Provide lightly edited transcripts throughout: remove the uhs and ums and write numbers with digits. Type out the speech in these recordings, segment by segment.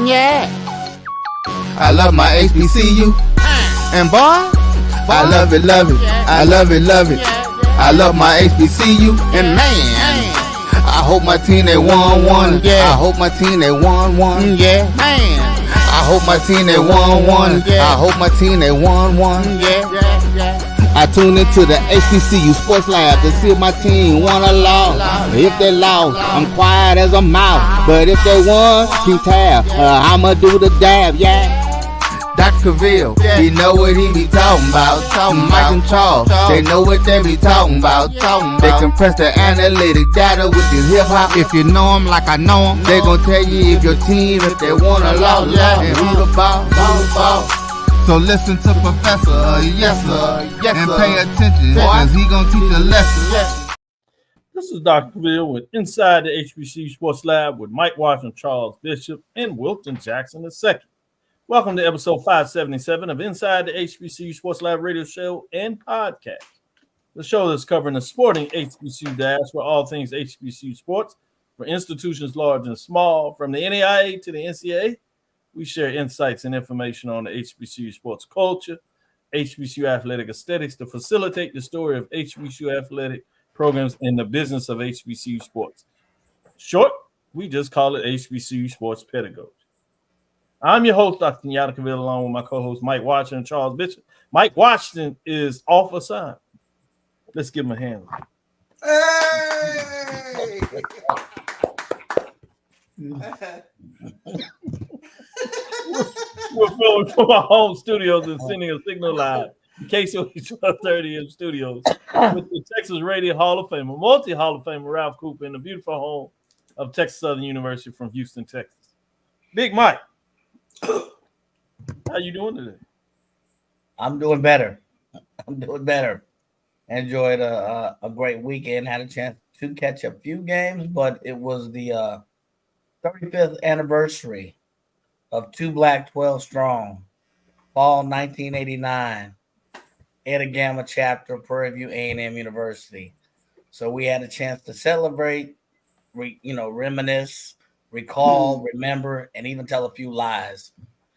Yeah. I love my HBCU. And boy, I love it, love it. I love it, love it. I love my HBCU. And man, I hope my team they won one. I hope my team they won one. Yeah. Man. I hope my team they won one. I hope my team they won one. I tune into the HBCU Sports Lab to see if my team won or lost. If they lost, I'm quiet as a mouse. But if they won, keep tab. I'ma do the dab, yeah. Dr. Cavil, he know what he be talking about. Mike and Charles, they know what they be talking about. They compress the analytic data with this hip hop. If you know them like I know them, they gon' tell you if your team, if they won or lost, and who the ball. So listen to Professor, yes sir, and pay attention, cause he gon' teach a lesson. This is Dr. Cavil with Inside the HBCU Sports Lab with Mike Washington, Charles Bishop, and Wilton Jackson II. Welcome to episode 577 of Inside the HBCU Sports Lab radio show and podcast. The show that's covering the sporting HBCU dash for all things HBCU sports for institutions large and small, from the NAIA to the NCAA. We share insights and information on the HBCU sports culture, HBCU athletic aesthetics to facilitate the story of HBCU athletic programs in the business of HBCU sports. Short, we just call it HBCU sports pedagogy. I'm your host, Dr. Kenyatta Cavil, along with my co-host Mike Washington and Charles Bishop. Mike Washington is off assignment. Let's give him a hand. Hey! We're filming from our home studios and sending a signal live in case of 1230 studios with the Texas Radio Hall of Famer, multi-Hall of Famer Ralph Cooper in the beautiful home of Texas Southern University from Houston, Texas. Big Mike, how you doing today? I'm doing better. Enjoyed a great weekend. Had a chance to catch a few games, but it was the 35th anniversary of 2 Black 12 Strong, fall 1989, Eta Gamma chapter, Prairie View A&M University. So we had a chance to celebrate, reminisce, recall, remember, and even tell a few lies.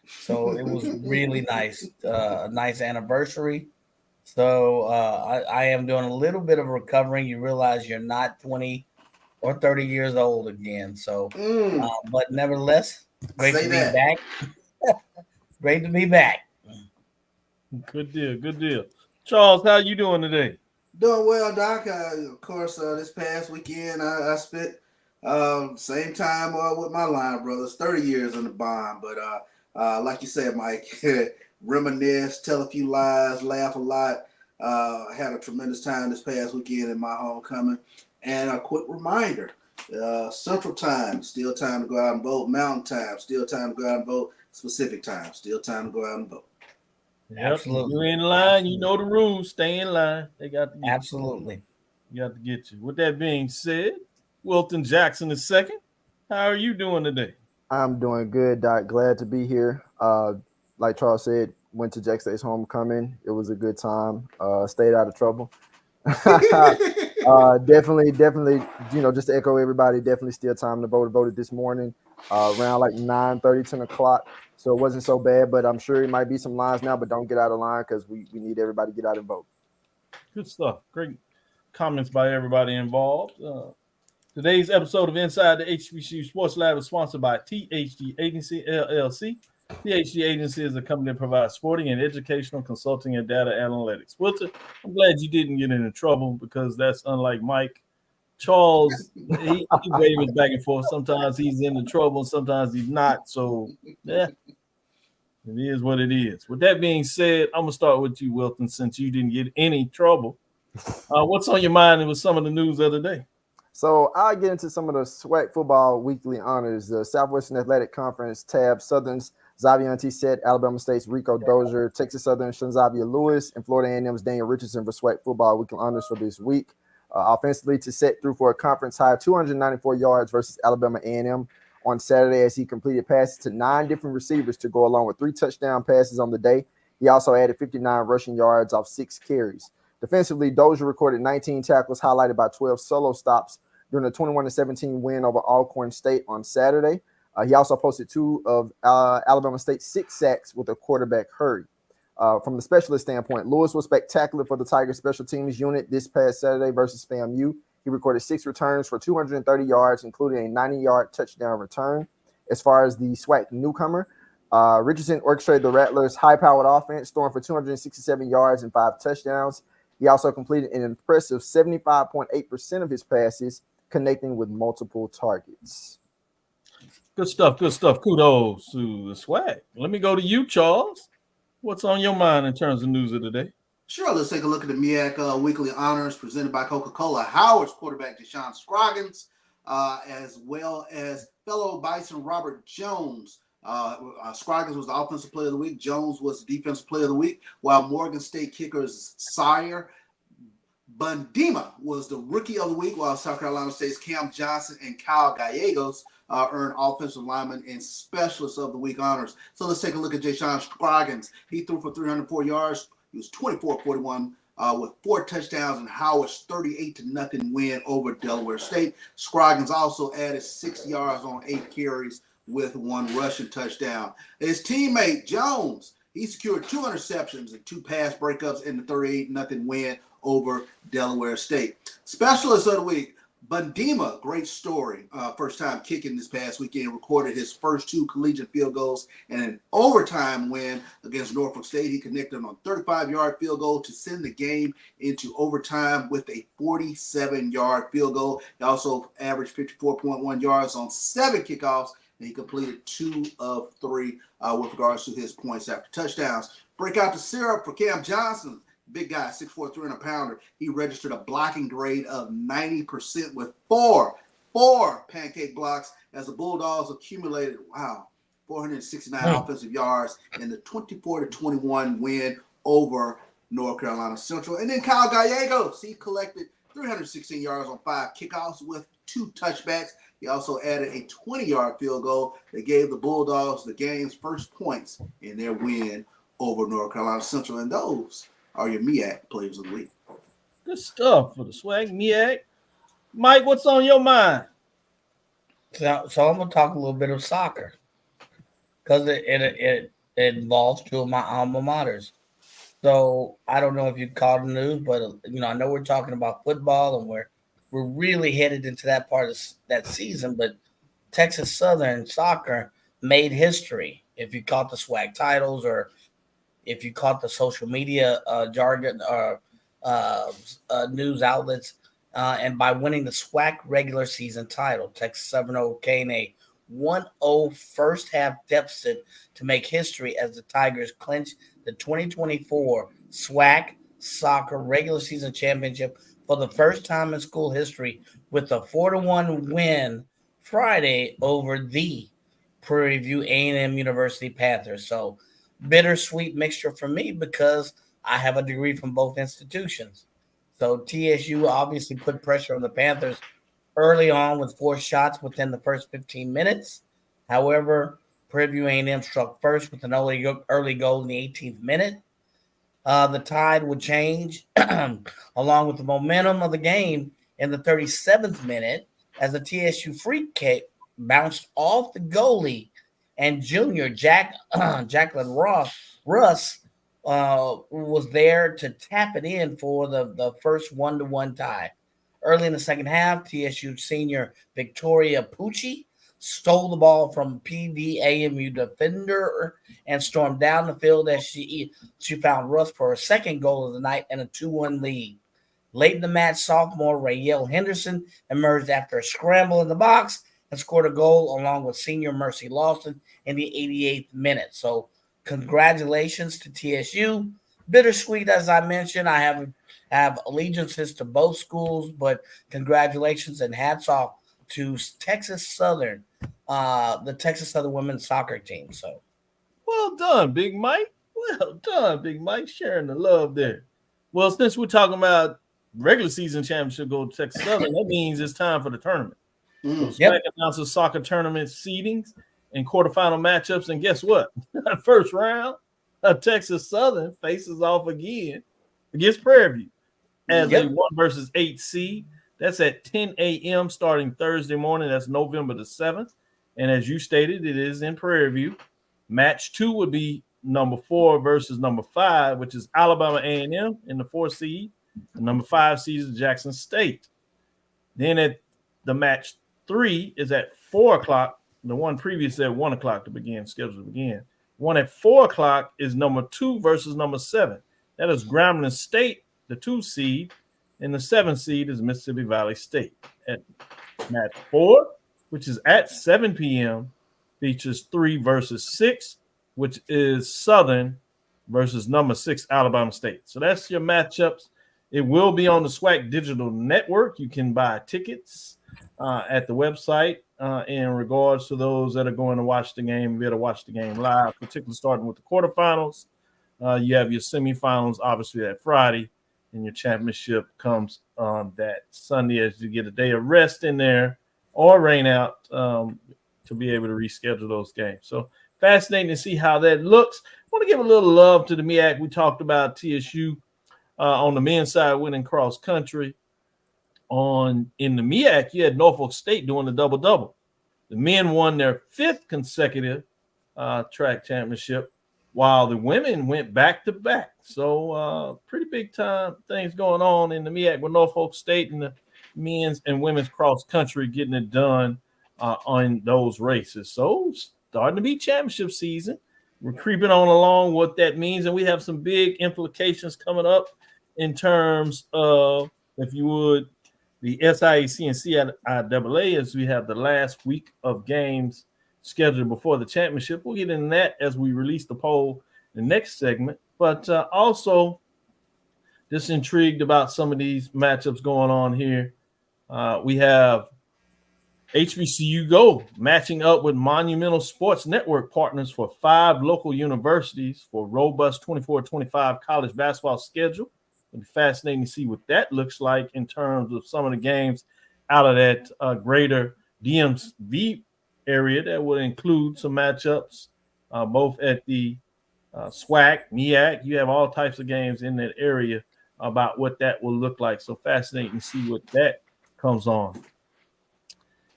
So it was really nice, a nice anniversary. So I am doing a little bit of recovering. You realize you're not 20 or 30 years old again. So, but nevertheless, great to be back. Great to be back. Good deal. Charles, how you doing today? Doing well, Doc. Of course, this past weekend, I spent same time with my line brothers, 30 years in the bond. But like you said, Mike, reminisce, tell a few lies, laugh a lot. Had a tremendous time this past weekend in my homecoming. And a quick reminder, Central Time, still time to go out and vote. Mountain Time, still time to go out and vote. Pacific Time, still time to go out and vote. Yep. Absolutely. You're in line. You know the rules. Stay in line. They got to get absolutely. You got to get you. With that being said, Wilton Jackson II, how are you doing today? I'm doing good, Doc. Glad to be here. Like Charles said, went to Jack State's homecoming. It was a good time. Stayed out of trouble. Definitely, just to echo everybody, definitely still time to vote. Voted this morning around like 9:30, 10 o'clock. So it wasn't so bad, but I'm sure it might be some lines now, but don't get out of line because we need everybody to get out and vote. Good stuff. Great comments by everybody involved. Today's episode of Inside the HBCU Sports Lab is sponsored by THD Agency, LLC. THD Agency is a company that provides sporting and educational consulting and data analytics. Wilton, I'm glad you didn't get into trouble because that's unlike Mike. Charles, he wavers back and forth. Sometimes he's into trouble, sometimes he's not. So, yeah, it is what it is. With that being said, I'm going to start with you, Wilton, since you didn't get any trouble. What's on your mind with some of the news of the day? So I'll get into some of the SWAC football weekly honors. The Southwestern Athletic Conference tabbed Southern's Xavier Tissett, Alabama State's Rico Dozier, Texas Southern's Shanzavia Lewis, and Florida A&M's Daniel Richardson for SWAC football weekly honors for this week. Offensively, Tissett threw for a conference high 294 yards versus Alabama A&M on Saturday as he completed passes to 9 different receivers to go along with 3 touchdown passes on the day. He also added 59 rushing yards off 6 carries. Defensively, Dozier recorded 19 tackles, highlighted by 12 solo stops during a 21-17 win over Alcorn State on Saturday. He also posted 2 of Alabama State's 6 sacks with a quarterback hurry. From the specialist standpoint, Lewis was spectacular for the Tigers special teams unit this past Saturday versus FAMU. He recorded 6 returns for 230 yards, including a 90-yard touchdown return. As far as the SWAC newcomer, Richardson orchestrated the Rattlers' high-powered offense, throwing for 267 yards and 5 touchdowns. He also completed an impressive 75.8% of his passes, connecting with multiple targets. Good stuff. Good stuff. Kudos to the SWAC. Let me go to you, Charles. What's on your mind in terms of news of the day? Sure, let's take a look at the MEAC Weekly Honors presented by Coca-Cola. Howard's quarterback Deshaun Scroggins, as well as fellow Bison Robert Jones. Scroggins was the offensive player of the week. Jones was the defensive player of the week, while Morgan State kickers Sire Bundima was the rookie of the week, while South Carolina State's Cam Johnson and Kyle Gallegos earned offensive lineman and specialist of the week honors. So let's take a look at Deshaun Scroggins. He threw for 304 yards. He was 24-41 with 4 touchdowns and Howard's 38-0 win over Delaware State. Scroggins also added 6 yards on 8 carries with 1 rushing touchdown. His teammate Jones, he secured 2 interceptions and 2 pass breakups in the 38-0 win over Delaware State. Specialist of the week, Bundima, great story. First time kicking this past weekend, recorded his first 2 collegiate field goals and an overtime win against Norfolk State. He connected on a 35-yard field goal to send the game into overtime with a 47-yard field goal. He also averaged 54.1 yards on 7 kickoffs, and he completed 2 of 3 with regards to his points after touchdowns. Break out the syrup for Cam Johnson. Big guy, 6'4", 300-pounder. He registered a blocking grade of 90% with 4 pancake blocks as the Bulldogs accumulated, 469 offensive yards in the 24-21 win over North Carolina Central. And then Kyle Gallegos, he collected 316 yards on 5 kickoffs with 2 touchbacks. He also added a 20-yard field goal that gave the Bulldogs the game's first points in their win over North Carolina Central. And those are your MEAC players of the week. Good stuff for the SWAC MEAC. Mike, what's on your mind? So I'm going to talk a little bit of soccer because it involves 2 of my alma maters. So I don't know if you caught the news, but I know we're talking about football and we're really headed into that part of that season. But Texas Southern soccer made history. If you caught the SWAC titles or if you caught the social media jargon or news outlets, and by winning the SWAC regular season title, Texas Southern overcame a 1-0 first half deficit to make history as the Tigers clinched the 2024 SWAC soccer regular season championship for the first time in school history with a 4-1 win Friday over the Prairie View A&M University Panthers. So bittersweet mixture for me because I have a degree from both institutions. So TSU obviously put pressure on the Panthers early on with 4 shots within the first 15 minutes. However, Prairie View A&M struck first with an early goal in the 18th minute. The tide would change along with the momentum of the game in the 37th minute as the TSU free kick bounced off the goalie and junior Jacqueline Russ was there to tap it in for the first 1-1 tie. Early in the second half, TSU senior Victoria Pucci stole the ball from PVAMU defender and stormed down the field as she found Russ for her second goal of the night and a 2-1 lead. Late in the match, sophomore Rayel Henderson emerged after a scramble in the box and scored a goal along with senior Mercy Lawson in the 88th minute. So congratulations to TSU. Bittersweet, as I mentioned. I have allegiances to both schools, but congratulations and hats off to Texas Southern, the Texas Southern women's soccer team. So well done, Big Mike. Well done, Big Mike, sharing the love there. Well, since we're talking about regular season championship go to Texas Southern, that means it's time for the tournament. So SWAC announces soccer tournament seedings and quarterfinal matchups. And guess what? First round, Texas Southern faces off again against Prairie View as a 1 versus 8 seed. That's at 10 a.m. starting Thursday morning. That's November the 7th. And as you stated, it is in Prairie View. Match 2 would be number 4 versus number 5, which is Alabama A&M in the 4 seed. The number 5 seed is Jackson State. Then at the match 3 is at 4 o'clock. The one previous at 1 o'clock scheduled to begin. One at 4 o'clock is number 2 versus number 7. That is Grambling State, the 2 seed, and the 7 seed is Mississippi Valley State. At match 4, which is at 7 p.m., features 3 versus 6, which is Southern versus number 6 Alabama State. So that's your matchups. It will be on the SWAC Digital Network. You can buy tickets at the website in regards to those that are going to watch the game, be able to watch the game live, particularly starting with the quarterfinals. You have your semifinals, obviously, that Friday, and your championship comes on that Sunday as you get a day of rest in there or rain out to be able to reschedule those games. So fascinating to see how that looks. I want to give a little love to the MEAC. We talked about TSU on the men's side winning cross country. In the MEAC, you had Norfolk State doing the double-double. The men won their 5th consecutive track championship, while the women went back-to-back. So pretty big-time things going on in the MEAC with Norfolk State and the men's and women's cross-country getting it done on those races. So starting to be championship season. We're creeping on along what that means, and we have some big implications coming up in terms of, if you would, the SIAC and CIAA, as we have the last week of games scheduled before the championship. We'll get into that as we release the poll in the next segment. But also, just intrigued about some of these matchups going on here. We have HBCU Go matching up with Monumental Sports Network partners for 5 local universities for robust 24-25 college basketball schedule. It'll be fascinating to see what that looks like in terms of some of the games out of that greater DMV area. That would include some matchups both at the SWAC, MEAC. You have all types of games in that area about what that will look like. So fascinating to see what that comes on.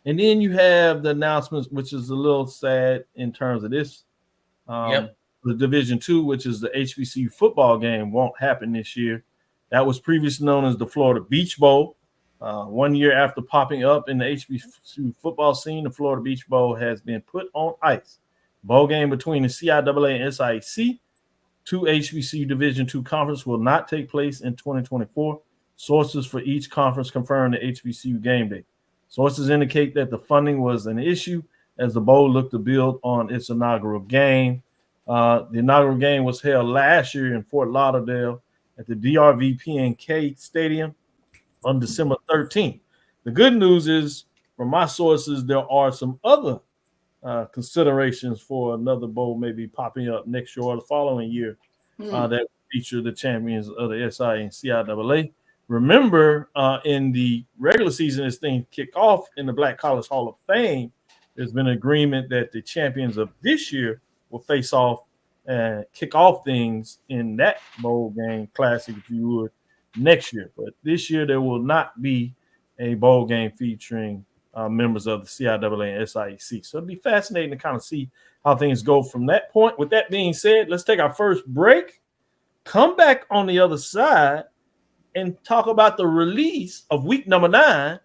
And then you have the announcements, which is a little sad in terms of this. The Division II, which is the HBCU football game, won't happen this year. That was previously known as the Florida Beach Bowl. 1 year after popping up in the HBCU football scene, the Florida Beach Bowl has been put on ice. Bowl game between the CIAA and SIAC, 2 HBCU Division II conference, will not take place in 2024. Sources for each conference confirmed the HBCU game day. Sources indicate that the funding was an issue as the bowl looked to build on its inaugural game. The inaugural game was held last year in Fort Lauderdale at the DRV P&K Stadium on December 13th. The good news is, from my sources, there are some other considerations for another bowl maybe popping up next year or the following year that feature the champions of the SI and CIAA. Remember, in the regular season, as things kick off in the Black College Hall of Fame, there's been an agreement that the champions of this year will face off and kick off things in that bowl game classic, if you would, next year. But this year, there will not be a bowl game featuring members of the CIAA and SIAC. So it'll be fascinating to kind of see how things go from that point. With that being said, let's take our first break, come back on the other side, and talk about the release of week number 9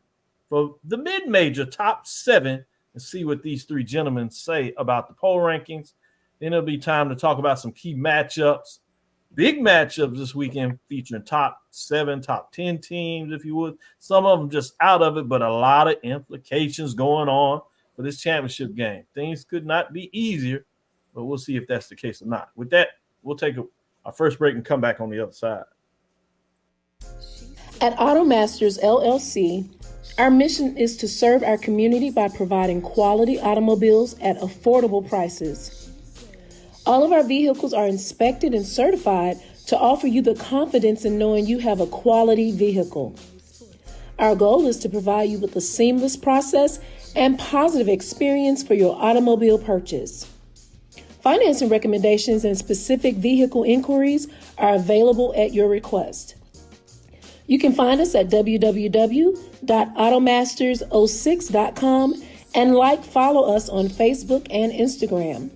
for the mid-major top 7 and see what these 3 gentlemen say about the poll rankings. Then it'll be time to talk about some key matchups, big matchups this weekend featuring top 7, top 10 teams, if you would. Some of them just out of it, but a lot of implications going on for this championship game. Things could not be easier, but we'll see if that's the case or not. With that, we'll take our first break and come back on the other side. At AutoMasters LLC, our mission is to serve our community by providing quality automobiles at affordable prices. All of our vehicles are inspected and certified to offer you the confidence in knowing you have a quality vehicle. Our goal is to provide you with a seamless process and positive experience for your automobile purchase. Financing recommendations and specific vehicle inquiries are available at your request. You can find us at www.automasters06.com and follow us on Facebook and Instagram.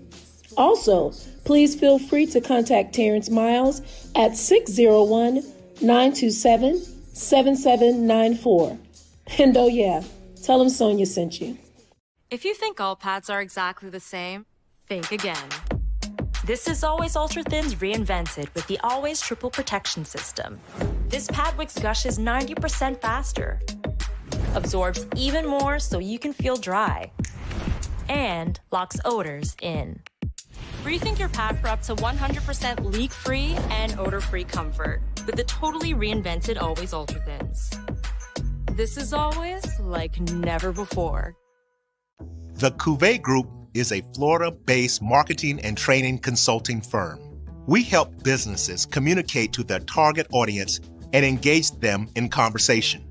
Also, please feel free to contact Terrence Miles at 601-927-7794. And oh yeah, tell him Sonia sent you. If you think all pads are exactly the same, think again. This is Always Ultra Thins reinvented with the Always Triple Protection System. This pad wicks gushes 90% faster, absorbs even more so you can feel dry, and locks odors in. Rethink your pad for up to 100% leak-free and odor-free comfort with the totally reinvented Always Ultra Thins. This is always like never before. The Cavil Group is a Florida-based marketing and training consulting firm. We help businesses communicate to their target audience and engage them in conversation.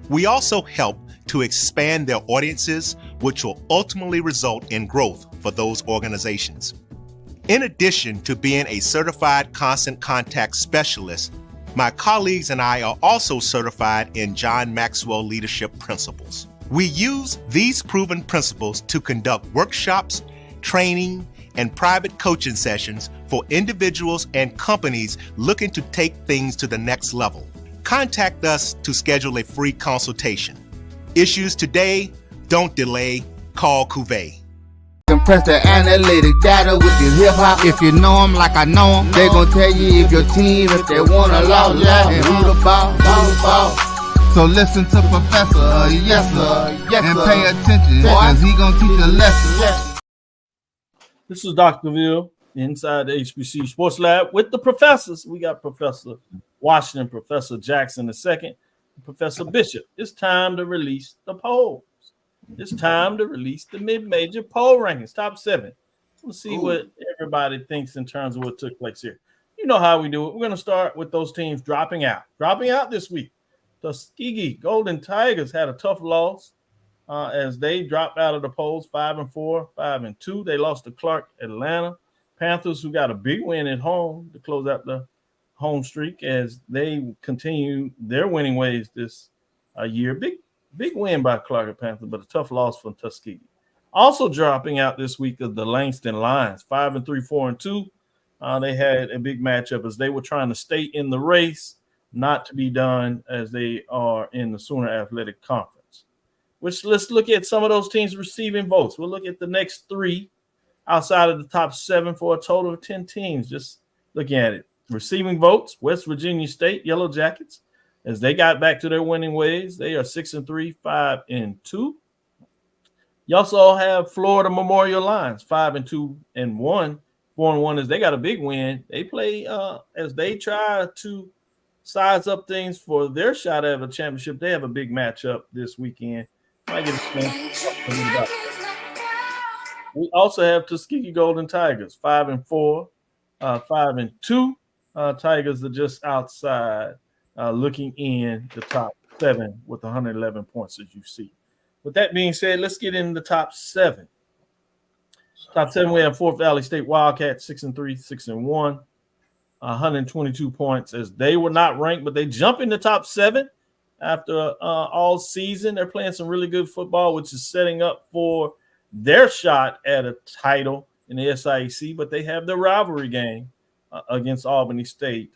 We also help to expand their audiences, which will ultimately result in growth for those organizations. In addition to being a certified constant contact specialist, my colleagues and I are also certified in John Maxwell Leadership Principles. We use these proven principles to conduct workshops, training, and private coaching sessions for individuals and companies looking to take things to the next level. Contact us to schedule a free consultation. Issues today, don't delay, call Cavil. Compress the analytic data with your hip hop. If you know them like I know them, they gon' tell you if your team, if they wanna lose, and who the ball. So listen to Professor, yes sir, and pay attention, cause he gon' teach a lesson. This is Dr. Cavil inside the HBCU Sports Lab with the professors. We got Professor Washington, Professor Jackson II, Professor Bishop. It's time to release the polls. It's time to release the mid-major poll rankings, top 7. Let's see what everybody thinks in terms of what took place here. You know how we do it. We're going to start with those teams dropping out. Dropping out this week. Tuskegee Golden Tigers had a tough loss as they dropped out of the polls, 5-4, 5-2. They lost to Clark Atlanta. Panthers, who got a big win at home to close out the home streak as they continue their winning ways this year. Big win by Clark Panthers, but a tough loss from Tuskegee. Also dropping out this week is the Langston Lions, 5-3, 4-2. They had a big matchup as they were trying to stay in the race, not to be done as they are in the Sooner Athletic Conference. Which let's look at some of those teams receiving votes. We'll look at the next 3 outside of the top 7 for a total of 10 teams. Just looking at it. Receiving votes, West Virginia State Yellow Jackets. As they got back to their winning ways, they are 6-3, 5-2. You also have Florida Memorial Lions, 5-2 and 1, 4-1 as they got a big win. They play as they try to size up things for their shot at a championship. They have a big matchup this weekend. Might get a chance. We also have Tuskegee Golden Tigers, 5-4, 5-2. Tigers are just outside. Looking in the top 7 with 111 points, as you see. With that being said, let's get in the top 7. Top 7, we have Fort Valley State Wildcats, 6-3, 6-1, 122 points as they were not ranked, but they jump in the top 7 after all season. They're playing some really good football, which is setting up for their shot at a title in the SIAC, but they have the rivalry game against Albany State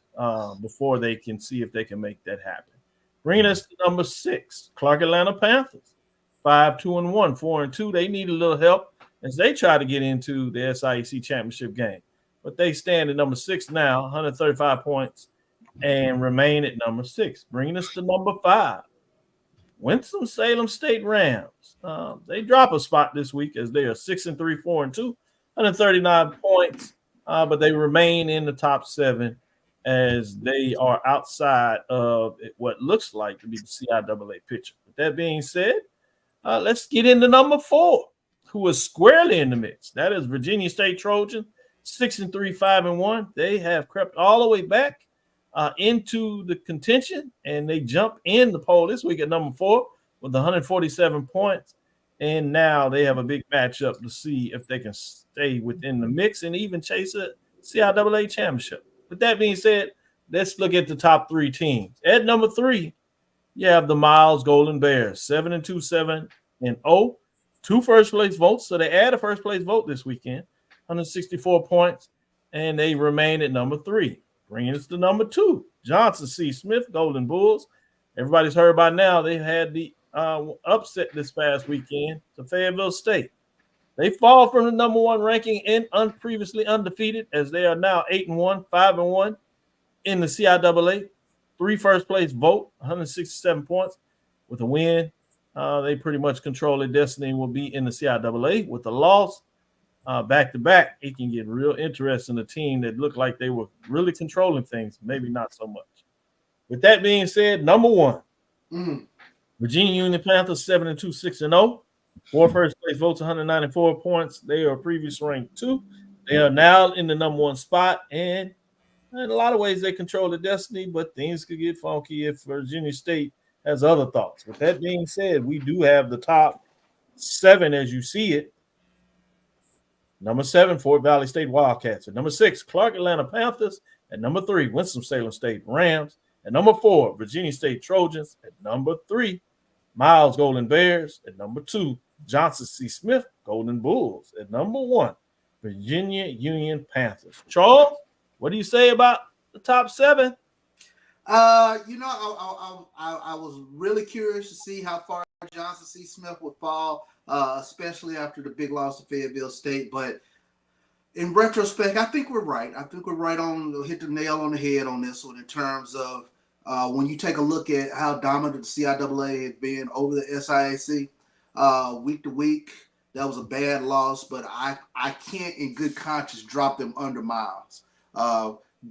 before they can see if they can make that happen. Bringing us to number 6, Clark Atlanta Panthers, 5-2-1, 4-2. They need a little help as they try to get into the SIAC championship game. But they stand at number 6 now, 135 points, and remain at number 6. Bringing us to number 5, Winston-Salem State Rams. They drop a spot this week as they are 6-3, 4-2, 139 points, but they remain in the top 7 as they are outside of what looks like to be the CIAA picture. With that being said, let's get into number 4, who is squarely in the mix. That is Virginia State Trojan, 6-3, 5-1. They have crept all the way back into the contention, and they jump in the poll this week at number 4 with 147 points. And now they have a big matchup to see if they can stay within the mix and even chase a CIAA championship. With that being said, let's look at the top 3 teams. At number 3, you have the Miles Golden Bears, 7-2, 7-0, 2 first-place votes. So they add a first-place vote this weekend, 164 points, and they remain at number 3. Bringing us to number 2, Johnson C. Smith, Golden Bulls. Everybody's heard by now they had the upset this past weekend to Fayetteville State. They fall from the number 1 ranking and previously undefeated, as they are now 8-1, 5-1 in the CIAA. 3 first-place vote, 167 points. With a win, they pretty much control their destiny and will be in the CIAA. With a loss, back-to-back, it can get real interesting. A team that looked like they were really controlling things, maybe not so much. With that being said, number 1, Virginia Union Panthers 7-2, 6-0. 4 first-place votes, 194 points. They are previous ranked 2. They are now in the number 1 spot, and in a lot of ways they control the destiny, but things could get funky if Virginia State has other thoughts. With that being said, we do have the top 7 as you see it. Number 7, Fort Valley State Wildcats. At number 6, Clark Atlanta Panthers. At number 3, Winston-Salem State Rams. At number 4, Virginia State Trojans. At number 3, Miles Golden Bears. At number 2, Johnson C. Smith Golden Bulls. At number 1, Virginia Union Panthers. Charles, what do you say about the top 7? I was really curious to see how far Johnson C. Smith would fall, especially after the big loss to Fayetteville State. But in retrospect, I think we're right. I think we're right on, hit the nail on the head on this one in terms of when you take a look at how dominant the CIAA has been over the SIAC week to week. That was a bad loss, but I can't in good conscience drop them under Miles.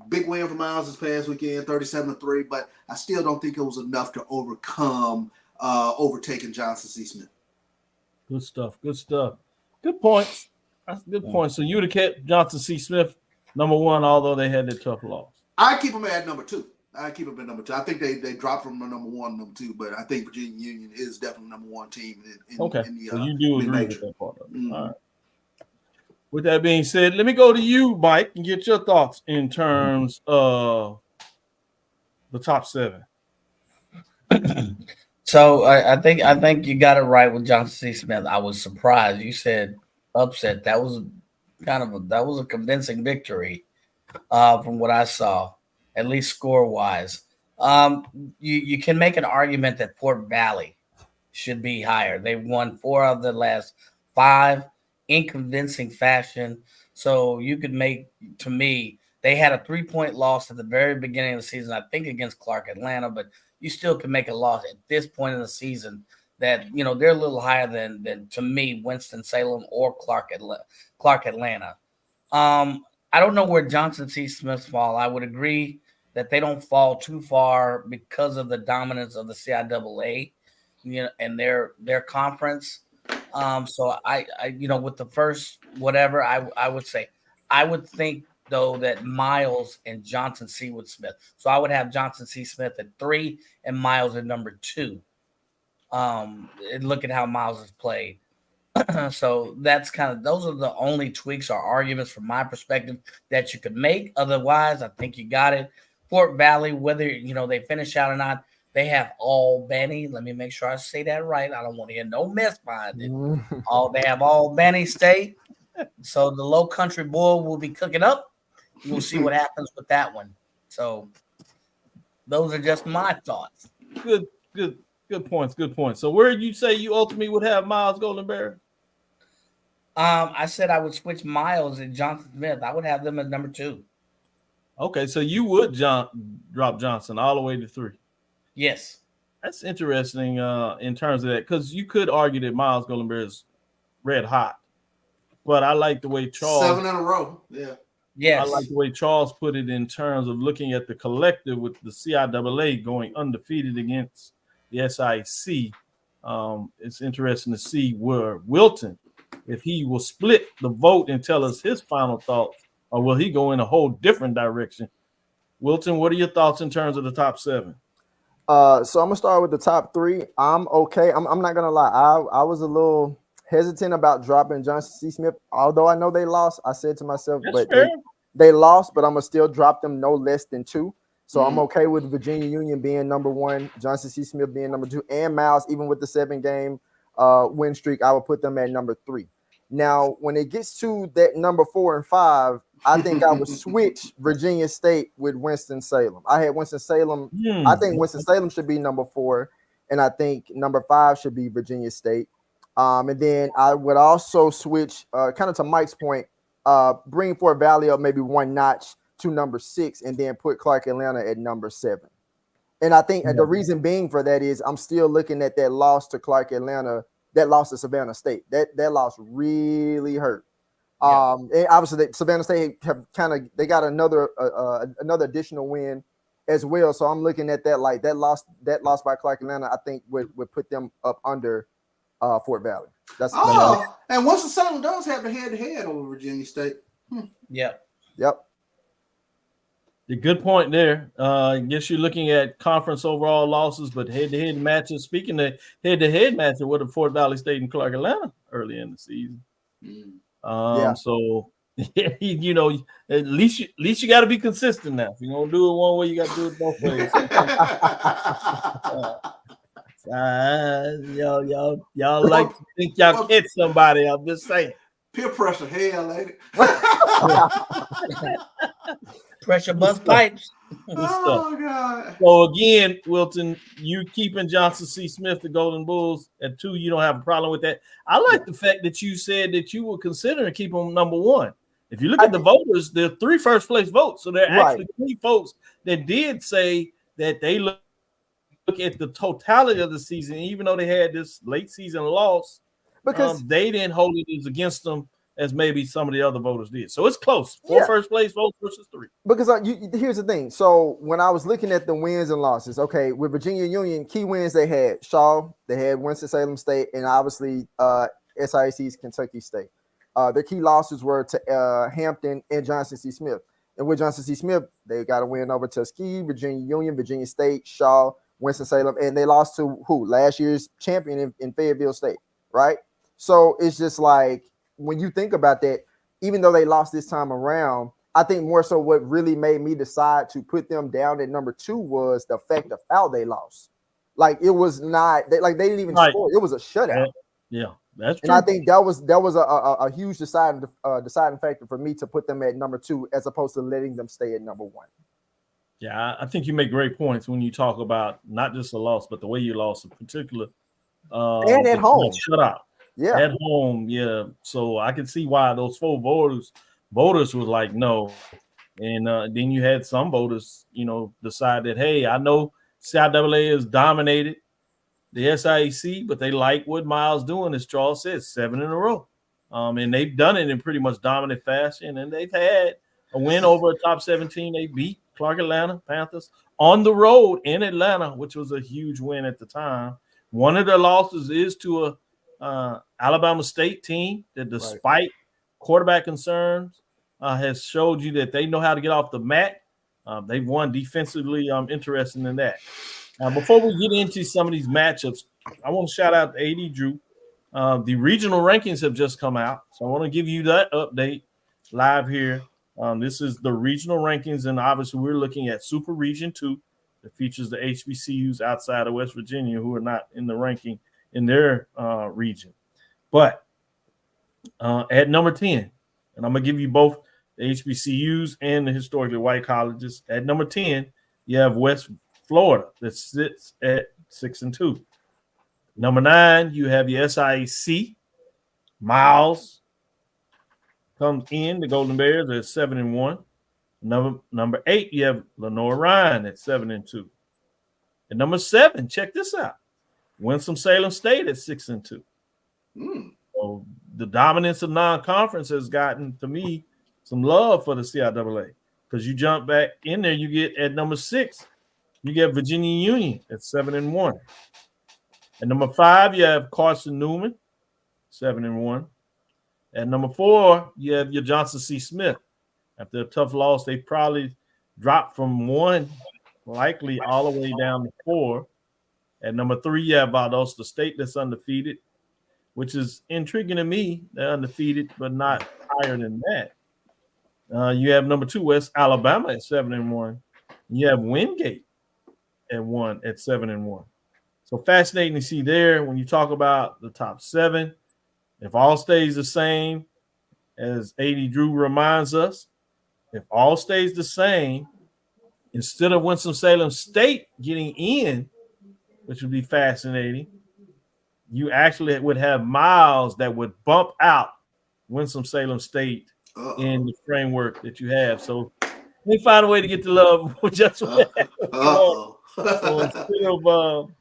Big win for Miles this past weekend, 37-3, but I still don't think it was enough to overtaking Johnson C. Smith. Good stuff. Good points. That's a good point. So you would have kept Johnson C. Smith number 1, although they had that tough loss. I keep them at number 2. I keep them at number 2. I think they dropped from number 1 to number 2, but I think Virginia Union is definitely number 1 team in the so you do agree with that part of it. Mm-hmm. All right. With that being said, let me go to you, Mike, and get your thoughts in terms of the top 7. So I think you got it right with Johnson C. Smith. I was surprised. You said upset. That was a convincing victory from what I saw, at least score wise. You can make an argument that Fort Valley should be higher. They've won 4 of the last 5 in convincing fashion. So you could make, to me, they had a 3-point loss at the very beginning of the season, I think against Clark Atlanta, but you still can make a loss at this point in the season that, they're a little higher than to me, Winston-Salem or Clark Atlanta. I don't know where Johnson C. Smith fall. I would agree that they don't fall too far because of the dominance of the CIAA, and their conference. So I with the first whatever, I would say, I would think though that Miles and Johnson C. Smith. So I would have Johnson C. Smith at 3 and Miles at number 2. And look at how Miles has played. So that's those are the only tweaks or arguments from my perspective that you could make. Otherwise, I think you got it. Fort Valley, whether they finish out or not, they have Albany. Let me make sure I say that right. I don't want to hear no mess behind it. They have Albany State. So the Low Country Bowl will be cooking up. We'll see what happens with that one. So those are just my thoughts. Good points. So where did you say you ultimately would have Miles Golden Bear? I said I would switch Miles and Johnson Smith. I would have them at number 2. Okay, so you would drop Johnson all the way to 3. Yes. That's interesting in terms of that, because you could argue that Miles Golden Bear is red hot. But I like the way Charles 7 in a row. Yeah. Yes. I like the way Charles put it in terms of looking at the collective with the CIAA going undefeated against the SIAC. It's interesting to see where Wilton, if he will split the vote and tell us his final thoughts, or will he go in a whole different direction? Wilton, what are your thoughts in terms of the top 7? So I'm gonna start with the top 3. I'm okay. I'm not gonna lie. I was a little hesitant about dropping Johnson C. Smith, although I know they lost. I said to myself, That's but fair. they lost, but I'm gonna still drop them no less than 2. So I'm okay with Virginia Union being number 1, Johnson C. Smith being number 2, and Miles, even with the 7-game win streak, I would put them at number 3. Now, when it gets to that number 4 and 5, I think I would switch Virginia State with Winston-Salem. I had Winston-Salem. I think Winston-Salem should be number 4, and I think number 5 should be Virginia State. And then I would also switch, kind of to Mike's point, bring Fort Valley up maybe one notch to number 6, and then put Clark Atlanta at number 7. And I think the reason being for that is I'm still looking at that loss to Clark Atlanta, that loss to Savannah State. That loss really hurt. And obviously Savannah State have they got another additional win as well. So I'm looking at that like that loss by Clark Atlanta, I think would put them up under Fort Valley. And Winston-Salem does have the head-to-head over Virginia State. Yep. The good point there. I guess you're looking at conference overall losses, but head-to-head matches. Speaking of head-to-head matches, what have Fort Valley State and Clark Atlanta early in the season? So you know, at least you got to be consistent now. If you're gonna do it one way, you got to do it both ways. Y'all like to think y'all catch somebody. I'm just saying. Peer pressure, hell, ain't it? Pressure bust pipes. Oh God. So again, Wilton, you keeping Johnson C. Smith, the Golden Bulls, at 2. You don't have a problem with that. I like the fact that you said that you would consider keep them number 1. If you look at the voters, there are 3 first place votes. So there are actually 3 folks that did say that they look at the totality of the season, even though they had this late season loss, because they didn't hold it as against them as maybe some of the other voters did. So it's close. 4 first place votes versus 3. Because here's the thing. So when I was looking at the wins and losses, okay, with Virginia Union, key wins they had Shaw, they had Winston-Salem State, and obviously SIAC's Kentucky State. Their key losses were to Hampton and Johnson C. Smith. And with Johnson C. Smith, they got a win over Tuskegee, Virginia Union, Virginia State, Shaw, Winston-Salem, and they lost to who? Last year's champion in Fayetteville State, right? So it's just like, when you think about that, even though they lost this time around, I think more so what really made me decide to put them down at number 2 was the fact of how they lost. Like it was not they didn't even score. It was a shutout. Yeah, that's true. And I think that was a huge deciding factor for me to put them at number 2 as opposed to letting them stay at number 1. Yeah, I think you make great points when you talk about not just a loss, but the way you lost in particular. And at home. Shutout. Yeah, at home, yeah. So I can see why those 4 voters was like no, and then you had some voters, decide that hey, I know CIAA has dominated the SIAC, but they like what Miles doing, as Charles says, 7 in a row, and they've done it in pretty much dominant fashion, and they've had a win over a top 17. They beat Clark Atlanta Panthers on the road in Atlanta, which was a huge win at the time. One of their losses is to a Alabama State team that, despite quarterback concerns, has showed you that they know how to get off the mat. They've won defensively. I'm interested in that. Before we get into some of these matchups, I want to shout out to AD Drew. The regional rankings have just come out, so I want to give you that update live here. This is the regional rankings, and obviously we're looking at Super Region 2 that features the HBCUs outside of West Virginia who are not in the ranking in their region. But at number 10, and I'm going to give you both the HBCUs and the historically white colleges. At number 10, you have West Florida that sits at 6-2. Number 9, you have your SIAC. Miles comes in, the Golden Bears at 7-1. Number 8, you have Lenore Ryan at 7-2. At number 7, check this out. Winston-Salem State at 6-2. So the dominance of non-conference has gotten, to me, some love for the CIAA, because you jump back in there, you get at number 6, you get Virginia Union at 7-1. At number 5, you have Carson Newman, 7-1. At number 4, you have your Johnson C. Smith. After a tough loss, they probably dropped from 1, likely all the way down to 4. At number 3, you have Valdosta State that's undefeated, which is intriguing to me. They're undefeated, but not higher than that. You have number 2, West Alabama at 7-1. You have Wingate at 7-1. So fascinating to see there when you talk about the top 7. If all stays the same, as AD Drew reminds us, if all stays the same, instead of Winston-Salem State getting in, which would be fascinating, you actually would have Miles that would bump out Winston-Salem State in the framework that you have. So they find a way to get the love just what so instead of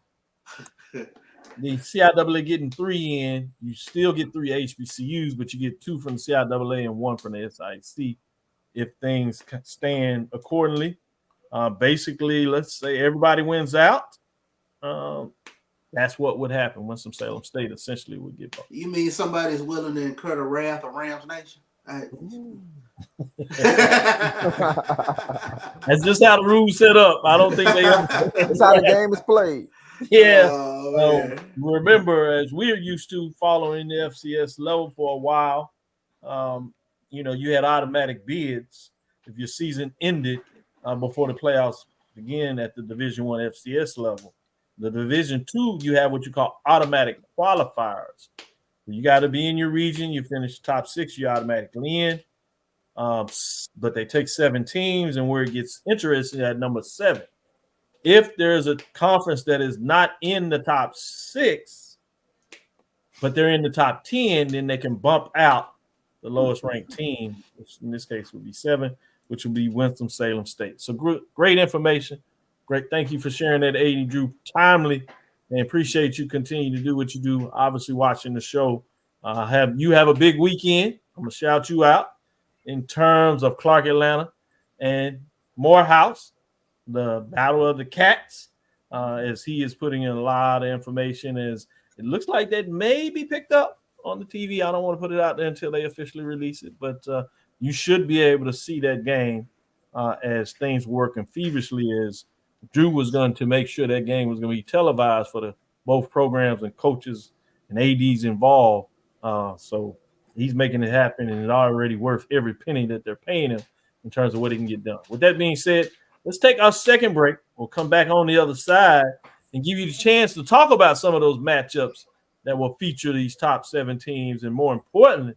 the CIAA getting 3 in, you still get 3 HBCUs, but you get 2 from the CIAA and 1 from the SIAC if things stand accordingly. Basically, let's say everybody wins out. That's what would happen. Winston-Salem State essentially would get both. You mean somebody's willing to incur the wrath of Rams Nation? That's just how the rules set up. I don't think they That's how the game is played. Yeah. Remember, as we're used to following the FCS level for a while, you had automatic bids if your season ended before the playoffs begin at the Division I FCS level. The Division II, you have what you call automatic qualifiers. You got to be in your region. You finish top 6, you're automatically in. But they take 7 teams, and where it gets interesting at number 7. If there's a conference that is not in the top 6, but they're in the top 10, then they can bump out the lowest ranked team, which in this case would be 7, which would be Winston-Salem State. So great information. Great. Thank you for sharing that, AD Drew, timely, and appreciate you continue to do what you do. Obviously watching the show. You have a big weekend. I'm going to shout you out in terms of Clark Atlanta and Morehouse. The Battle of the Cats, as he is putting in a lot of information, as it looks like that may be picked up on the TV. I don't want to put it out there until they officially release it, but you should be able to see that game as things working feverishly, as Drew was going to make sure that game was going to be televised for both programs and coaches and ADs involved. So he's making it happen, and it's already worth every penny that they're paying him in terms of what he can get done. With that being said, let's take our second break. We'll come back on the other side and give you the chance to talk about some of those matchups that will feature these top 7 teams. And more importantly,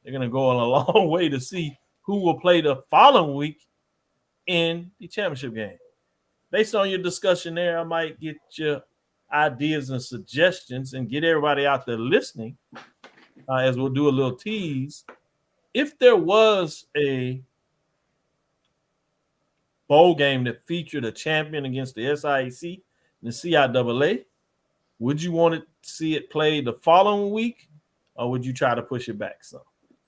they're going to go on a long way to see who will play the following week in the championship game. Based on your discussion there, I might get your ideas and suggestions and get everybody out there listening as we'll do a little tease. If there was a bowl game that featured a champion against the SIAC and the CIAA, would you want to see it played the following week, or would you try to push it back some?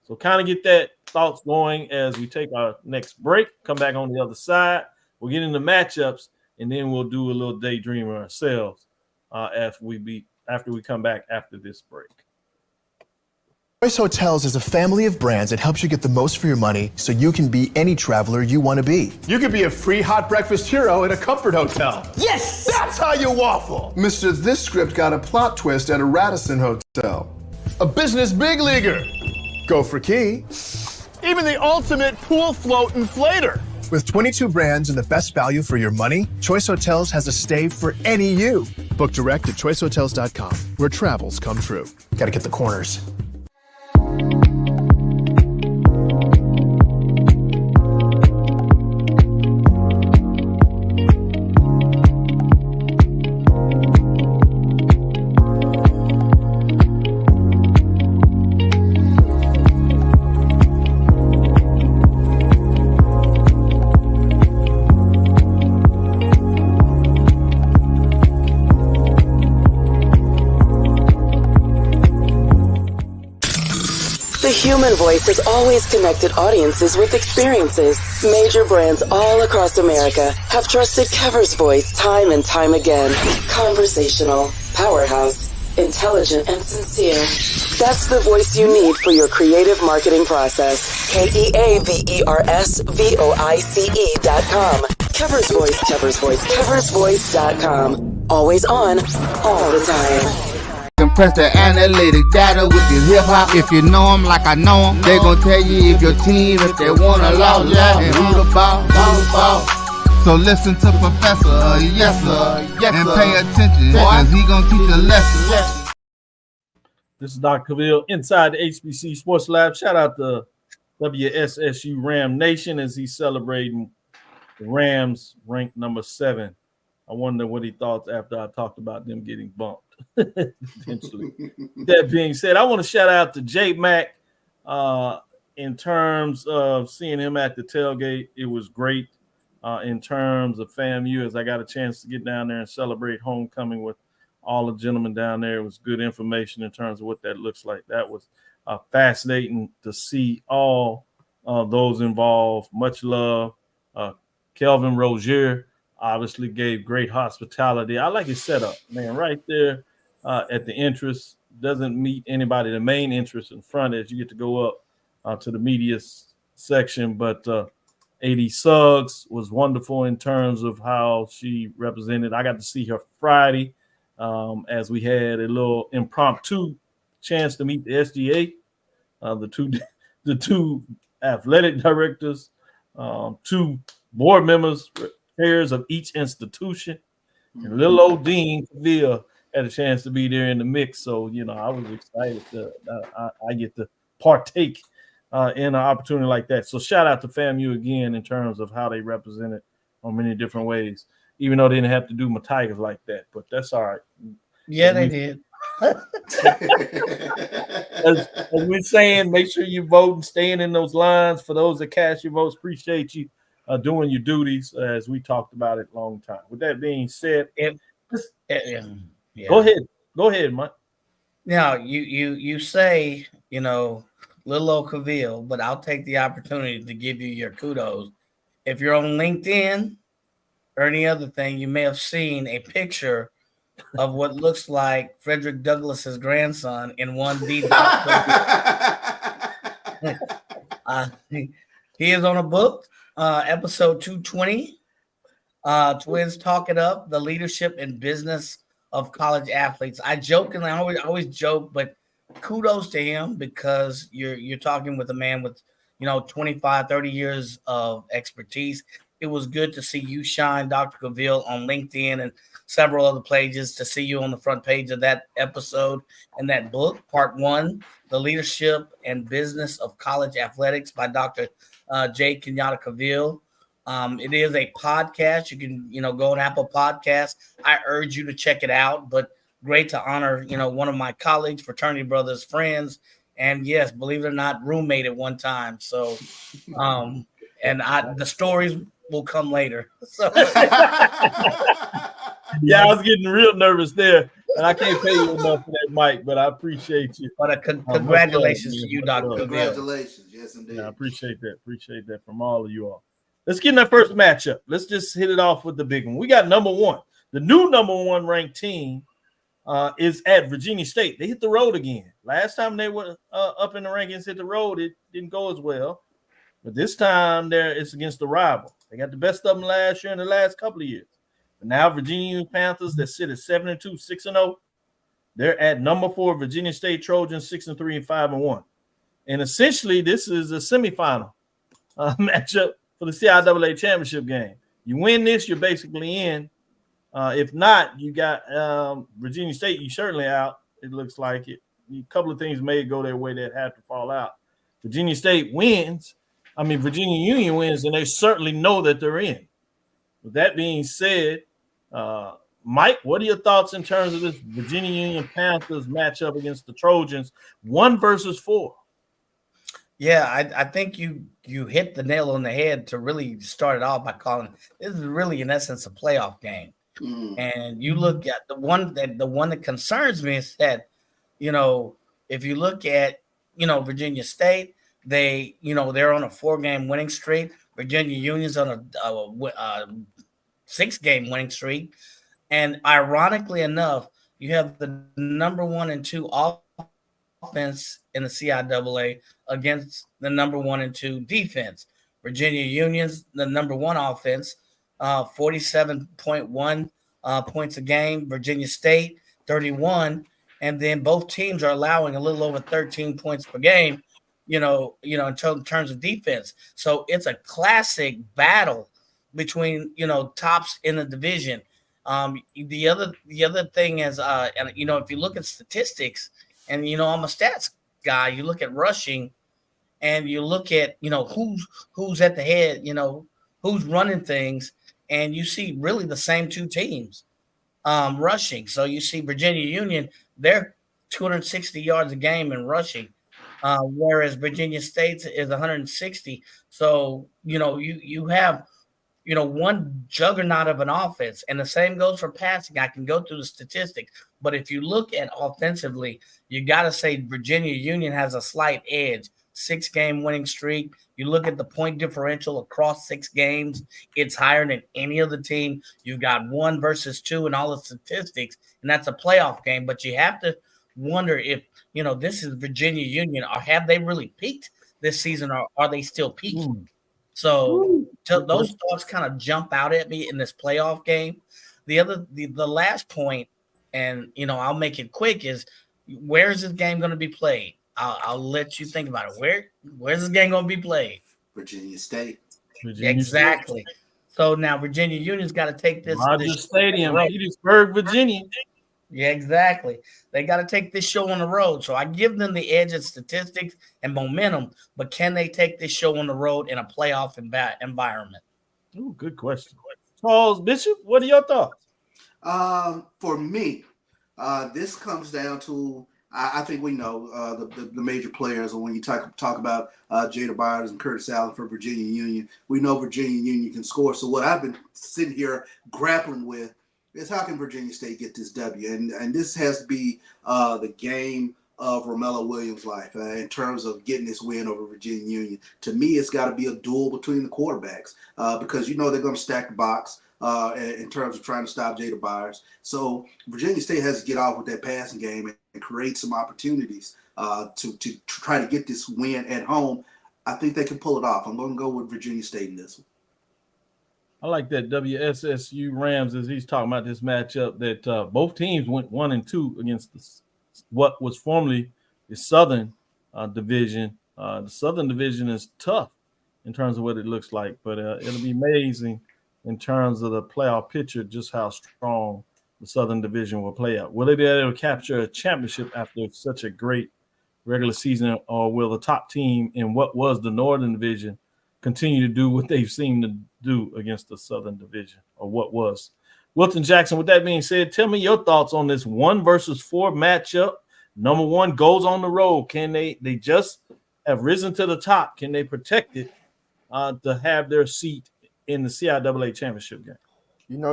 So kind of get that thoughts going as we take our next break, come back on the other side. We'll get into matchups, and then we'll do a little daydream ourselves after we come back after this break. Choice Hotels is a family of brands that helps you get the most for your money so you can be any traveler you want to be. You could be a free hot breakfast hero in a comfort hotel. Yes! That's how you waffle. Mister, this script got a plot twist at a Radisson hotel. A business big leaguer. Go for key. Even the ultimate pool float inflator. With 22 brands and the best value for your money, Choice Hotels has a stay for any you. Book direct at choicehotels.com, where travels come true. Gotta get the corners. Human Voice has always connected audiences with experiences. Major brands all across America have trusted Kever's voice time and time again. Conversational, powerhouse, intelligent, and sincere. That's the voice you need for your creative marketing process. KeversVoice.com. Kever's Voice, Kever's Voice, KeversVoice.com. Always on, all the time. Compress the analytic data with your hip-hop. If you know them like I know them, they gon' tell you if your team, if they wanna lose, and who the ball. So listen to Professor, yes sir, and pay attention, cause he gonna teach a lesson. This is Dr. Cavil inside the HBCU Sports Lab. Shout out to WSSU Ram Nation as he's celebrating the Rams ranked number 7. I wonder what he thought after I talked about them getting bumped. Potentially. That being said, I want to shout out to J Mac in terms of seeing him at the tailgate. It was great in terms of FAMU as I got a chance to get down there and celebrate homecoming with all the gentlemen down there. It was good information in terms of what that looks like. That was fascinating to see all those involved. Much love. Kelvin Rozier obviously gave great hospitality. I like his setup, man, right there at the entrance. Doesn't meet anybody. The main entrance in front as you get to go up to the media section. But AD Suggs was wonderful in terms of how she represented. I got to see her Friday as we had a little impromptu chance to meet the SGA, the two athletic directors, 2 board members, chairs of each institution, and little old Dean Cavil had a chance to be there in the mix. So, I was excited that I get to partake in an opportunity like that. So shout out to FAMU again in terms of how they represented on many different ways, even though they didn't have to do my Tigers like that, but that's all right. Yeah, they did. As we're saying, make sure you vote and staying in those lines. For those that cast your votes, appreciate you doing your duties as we talked about it a long time. With that being said, go ahead, Mike. Now you say, little old Cavil, but I'll take the opportunity to give you your kudos. If you're on LinkedIn or any other thing, you may have seen a picture of what looks like Frederick Douglass's grandson in one D. He is on a book, episode 220. Twins Talk It Up: The Leadership and Business of College Athletes. I joke, and I always joke, but kudos to him because you're talking with a man with 25, 30 years of expertise. It was good to see you shine, Dr. Cavil, on LinkedIn and several other pages, to see you on the front page of that episode and that book, part 1, The Leadership and Business of College Athletics by Dr. J. Kenyatta Cavil. It is a podcast. You can, go on Apple Podcasts. I urge you to check it out, but great to honor, one of my colleagues, fraternity brothers, friends, and yes, believe it or not, roommate at one time. So, the stories will come later. So. Yeah, I was getting real nervous there, and I can't pay you enough for that, Mike, but I appreciate you. But congratulations to you, Dr. Cavil. Congratulations. Yes, indeed. Yeah, I appreciate that. Appreciate that from all of you all. Let's get in that first matchup. Let's just hit it off with the big one. We got number 1. The new number 1 ranked team is at Virginia State. They hit the road again. Last time they were up in the rankings, hit the road, it didn't go as well. But this time it's against the rival. They got the best of them last year and the last couple of years. But now Virginia Union Panthers that sit at 7-2, 6-0. They're at number 4 Virginia State Trojans, 6-3 and 5-1. And essentially, this is a semifinal matchup for the CIAA championship game. You win this, you're basically in. If not, you got Virginia State. You certainly out. It looks like it. A couple of things may go their way that have to fall out. Virginia State wins. Virginia Union wins, and they certainly know that they're in. With that being said, Mike, what are your thoughts in terms of this Virginia Union Panthers matchup against the Trojans, 1 versus 4? Yeah, I think you hit the nail on the head to really start it off by calling this is really, in essence, a playoff game. And you look at the one that concerns me is that, if you look at, Virginia State, they're on a 4-game winning streak. Virginia Union's on a 6-game winning streak. And ironically enough, you have the number 1 and 2 offense in the CIAA against the number 1 and 2 defense. Virginia Union's the number 1 offense, 47.1 points a game. Virginia State, 31. And then both teams are allowing a little over 13 points per game, in terms of defense. So it's a classic battle between tops in the division. The other thing is, and if you look at statistics, and I'm a stats guy, you look at rushing, and you look at who's at the head, who's running things, and you see really the same two teams rushing. So you see Virginia Union, they're 260 yards a game in rushing, whereas Virginia State is 160. So you have one juggernaut of an offense, and the same goes for passing. I can go through the statistics, but if you look at offensively, you got to say Virginia Union has a slight edge. 6-game winning streak. You look at the point differential across 6 games, it's higher than any other team. You got 1 versus 2 in all the statistics, and that's a playoff game. But you have to wonder if, this is Virginia Union, or have they really peaked this season, or are they still peaking? So those thoughts kind of jump out at me in this playoff game. The last point, and I'll make it quick, is where is this game going to be played? I'll let you think about it. Where's this game going to be played? Virginia State. Exactly. State. So now Virginia Union's got to take this. Rogers Stadium, Petersburg, Virginia. Yeah, exactly. They got to take this show on the road. So I give them the edge of statistics and momentum, but can they take this show on the road in a playoff environment? Ooh, good question. Charles Bishop, what are your thoughts? For me, this comes down to, I think we know the major players. When you talk about Jada Byers and Curtis Allen for Virginia Union, we know Virginia Union can score. So what I've been sitting here grappling with is how can Virginia State get this W? And this has to be the game of Romello Williams' life in terms of getting this win over Virginia Union. To me, it's got to be a duel between the quarterbacks because they're going to stack the box in terms of trying to stop Jada Byers. So Virginia State has to get off with that passing game and create some opportunities to try to get this win at home. I think they can pull it off. I'm going to go with Virginia State in this one. I like that WSSU Rams, as he's talking about this matchup, that both teams went 1-2 against what was formerly the Southern Division. The Southern Division is tough in terms of what it looks like, but it'll be amazing in terms of the playoff picture, just how strong the Southern Division will play out. Will they be able to capture a championship after such a great regular season, or will the top team in what was the Northern Division continue to do what they've seemed to do against the Southern Division, or what was? Wilton Jackson, with that being said, tell me your thoughts on this 1 versus 4 matchup. Number 1 goes on the road. Can they just have risen to the top? Can they protect it to have their seat in the CIAA championship game?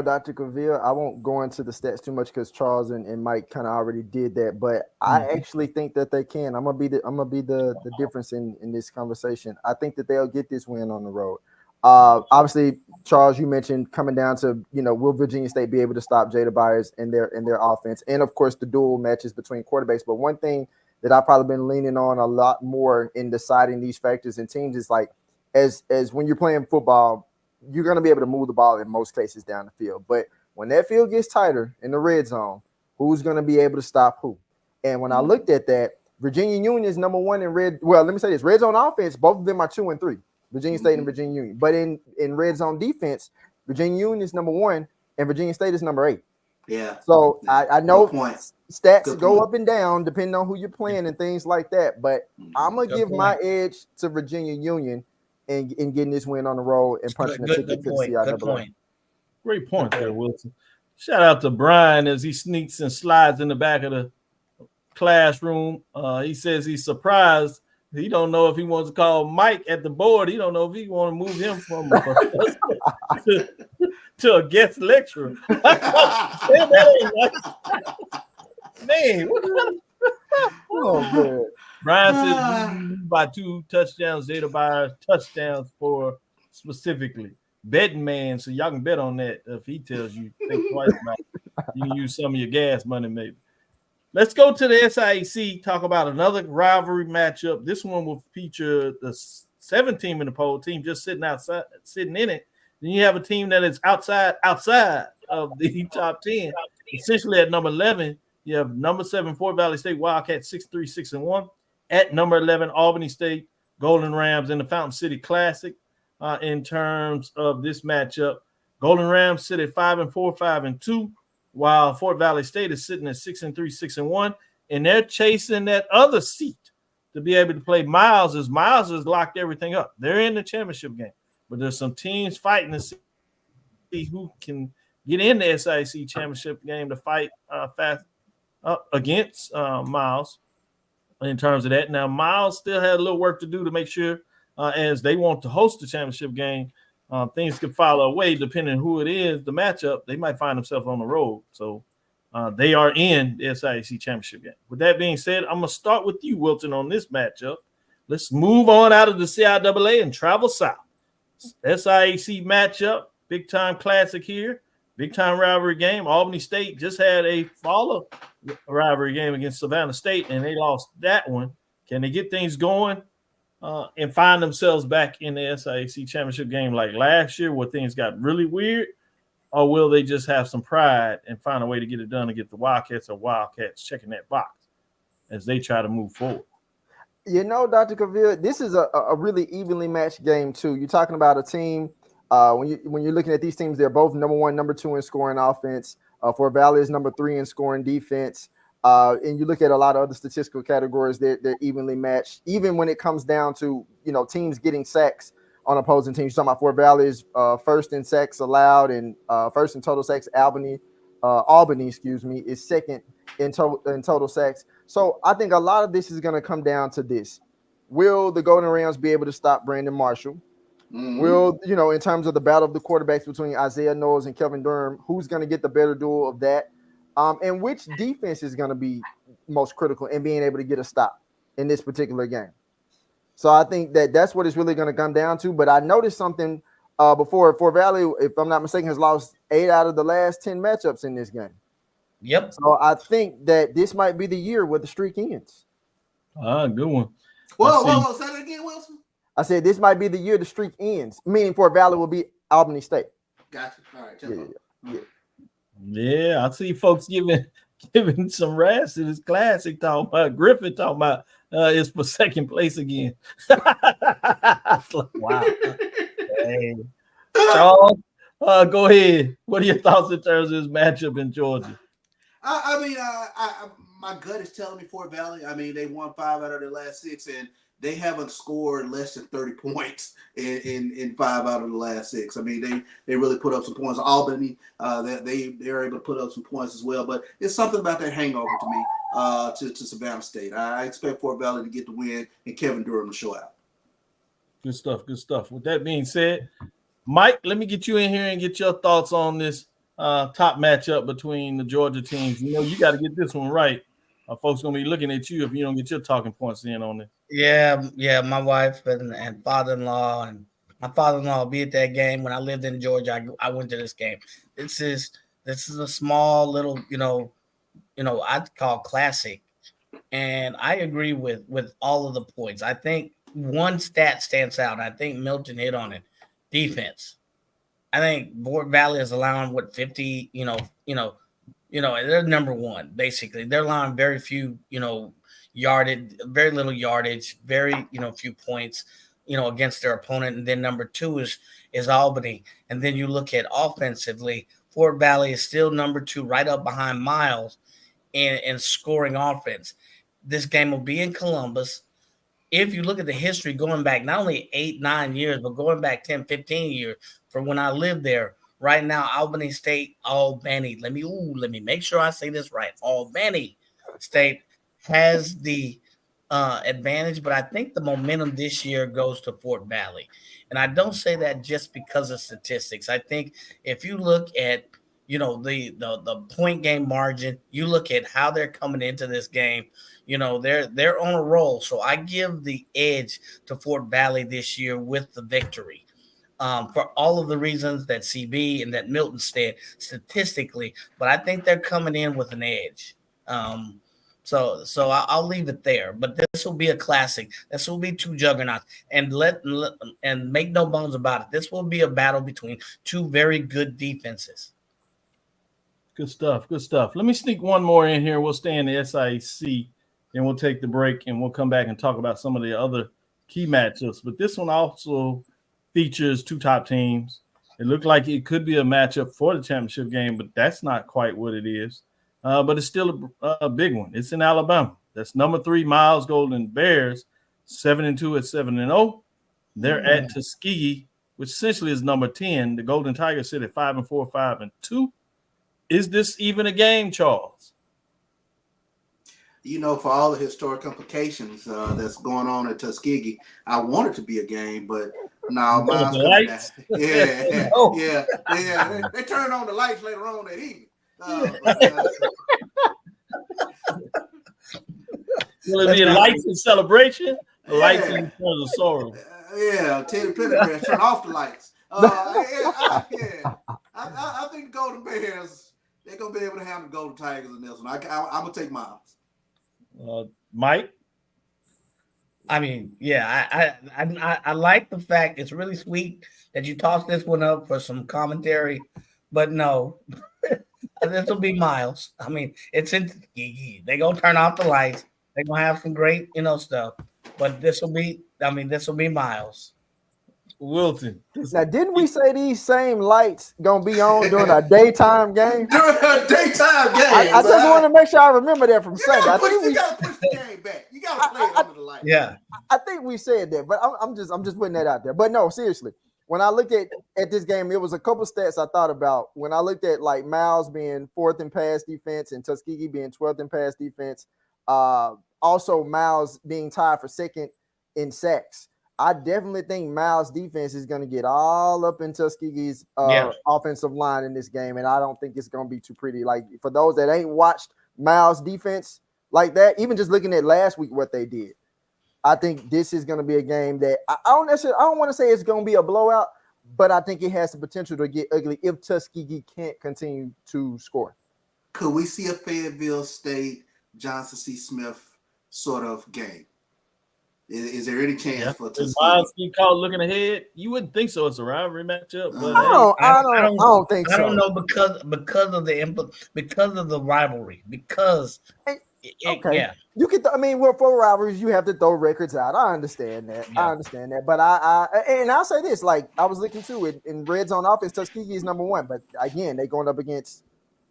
Dr. Cavil, I won't go into the stats too much because Charles and Mike kind of already did that, but I actually think that they can. I'm gonna be the difference in this conversation. I think that they'll get this win on the road. Obviously, Charles, you mentioned coming down to will Virginia State be able to stop Jada Byers in their offense, and of course the dual matches between quarterbacks. But one thing that I've probably been leaning on a lot more in deciding these factors in teams is like as when you're playing football, you're going to be able to move the ball in most cases down the field. But when that field gets tighter in the red zone, who's going to be able to stop who? And when I looked at that, Virginia Union is number 1 in red. Well, let me say this. Red zone offense, both of them are 2 and 3, Virginia State and Virginia Union. But in red zone defense, Virginia Union is number 1 and Virginia State is number 8. Yeah. So I know stats go up and down depending on who you're playing and things like that. But I'm going to give my edge to Virginia Union in getting this win on the road and punching the ticket to the CIAA. Great point there, Wilson. Shout out to Brian as he sneaks and slides in the back of the classroom. He says he's surprised. He don't know if he wants to call Mike at the board. He don't know if he want to move him from to a guest lecturer. Man, oh man. Brian says by 2 touchdowns, Jada Byers touchdowns for specifically. Betting man, so y'all can bet on that if he tells you think twice about it. You can use some of your gas money, maybe. Let's go to the SIAC, talk about another rivalry matchup. This one will feature the 7th team in the poll, team just sitting in it. Then you have a team that is outside of the top 10. Essentially at number 11, you have number 7 Fort Valley State Wildcats 6-3, 6-1. At number 11, Albany State Golden Rams in the Fountain City Classic. in terms of this matchup. Golden Rams sit at 5-4, 5-2, while Fort Valley State is sitting at 6-3, 6-1, and they're chasing that other seat to be able to play Miles, as Miles has locked everything up. They're in the championship game, but there's some teams fighting to see who can get in the SIAC championship game to fight fast against Miles in terms of that. Now, Miles still had a little work to do to make sure, as they want to host the championship game, things could follow away depending on who it is, the matchup. They might find themselves on the road. So they are in the SIAC championship game. With that being said, I'm going to start with you, Wilton, on this matchup. Let's move on out of the CIAA and travel south. SIAC matchup, big-time classic here, big-time rivalry game. Albany State just had a follow rivalry game against Savannah State, and they lost that one. Can they get things going and find themselves back in the SIAC championship game like last year where things got really weird? Or will they just have some pride and find a way to get it done and get the Wildcats checking that box as they try to move forward? You know, Dr. Cavil, this is a really evenly matched game too. You're talking about a team, when you're looking at these teams, they're both number 1, number 2 in scoring offense. Fort Valley is number 3 in scoring defense. And you look at a lot of other statistical categories, they're evenly matched. Even when it comes down to, teams getting sacks on opposing teams. You're talking about Fort Valley is first in sacks allowed and first in total sacks. Albany, is second in total sacks. So I think a lot of this is going to come down to this. Will the Golden Rams be able to stop Brandon Marshall? Mm-hmm. Will, in terms of the battle of the quarterbacks between Isaiah Knowles and Kevin Durham, who's going to get the better duel of that? And which defense is going to be most critical in being able to get a stop in this particular game? So I think that's what it's really going to come down to. But I noticed something before. Fort Valley, if I'm not mistaken, has lost 8 out of the last 10 matchups in this game. Yep. So I think that this might be the year where the streak ends. Good one. Whoa, say that again, Wilson. I said this might be the year the streak ends, meaning Fort Valley will be Albany State. Gotcha. All right. Yeah, I see folks giving some rest to this classic talking about Griffin talking about it's for second place again. Wow. Hey. Charles, go ahead. What are your thoughts in terms of this matchup in Georgia? My gut is telling me Fort Valley. I mean, they won 5 out of their last 6, and they haven't scored less than 30 points in 5 out of the last 6. I mean, they really put up some points. Albany, they're able to put up some points as well. But it's something about that hangover to me to Savannah State. I expect Fort Valley to get the win and Kevin Durham to show out. Good stuff. With that being said, Mike, let me get you in here and get your thoughts on this top matchup between the Georgia teams. You got to get this one right. Folks going to be looking at you if you don't get your talking points in on it. Yeah, my wife and father-in-law, and my father-in-law will be at that game. When I lived in Georgia, I went to this game. This is a small little, I'd call classic. And I agree with all of the points. I think one stat stands out, and I think Milton hit on it. Defense. I think Fort Valley is allowing 50, they're number 1, basically. They're allowing very few, very little yardage, very, few points, against their opponent. And then number 2 is Albany. And then you look at offensively, Fort Valley is still number 2, right up behind Miles in scoring offense. This game will be in Columbus. If you look at the history going back, not only 8-9 years, but going back 10, 15 years from when I lived there, right now, Albany State, Albany. Let me make sure I say this right. Albany State has the advantage, but I think the momentum this year goes to Fort Valley. And I don't say that just because of statistics. I think if you look at, the point game margin, you look at how they're coming into this game, they're on a roll. So I give the edge to Fort Valley this year with the victory. For all of the reasons that CB and that Milton said statistically, but I think they're coming in with an edge. So I'll leave it there. But this will be a classic. This will be 2 juggernauts, and and make no bones about it. This will be a battle between 2 very good defenses. Good stuff. Let me sneak one more in here. We'll stay in the SIAC, and we'll take the break, and we'll come back and talk about some of the other key matchups. But this one also features two top teams. It looked like it could be a matchup for the championship game, but that's not quite what it is. But it's still a big one. It's in Alabama. That's number 3 Miles Golden Bears, 7-2 at 7-0. They're at Tuskegee, which essentially is number 10. The Golden Tigers sit at 5-4, 5-2. Is this even a game, Charles? You know, for all the historic implications that's going on at Tuskegee, I want it to be a game, but no, Miles coming back. Yeah. They turn on the lights later on that evening. Will it be lights in celebration or lights in terms of sorrow? Teddy Pendergrass turn off the lights. I think the Golden Bears, they're going to be able to handle the Golden Tigers in this one. I'm going to take Miles. Mike? I mean, I like the fact it's really sweet that you tossed this one up for some commentary, but no, this will be Miles. I mean, it's in Tuskegee. They're going to turn off the lights. They're going to have some great, stuff, but this will be Miles. Wilton. Now, didn't we say these same lights gonna be on during a daytime game? During a daytime game. I just want to make sure I remember that from Sunday. You gotta push the game back. You gotta play it under the lights. Yeah. I think we said that, but I'm just putting that out there. But no, seriously, when I looked at this game, it was a couple stats I thought about. When I looked at like Miles being 4th in pass defense and Tuskegee being 12th in pass defense, also Miles being tied for 2nd in sacks. I definitely think Miles' defense is going to get all up in Tuskegee's offensive line in this game, and I don't think it's going to be too pretty. Like, for those that ain't watched Miles' defense like that, even just looking at last week what they did, I think this is going to be a game that I don't want to say it's going to be a blowout, but I think it has the potential to get ugly if Tuskegee can't continue to score. Could we see a Fayetteville State, Johnson C. Smith sort of game? Is there any chance for Tuskegee? Miles be caught looking ahead? You wouldn't think so. It's a rivalry matchup. But I don't think so. I don't know because of the rivalry. Because you could. For rivalries, you have to throw records out. I understand that. Yeah. I understand that. But I'll say this: like I was looking too in red zone offense, Tuskegee is number 1. But again, they're going up against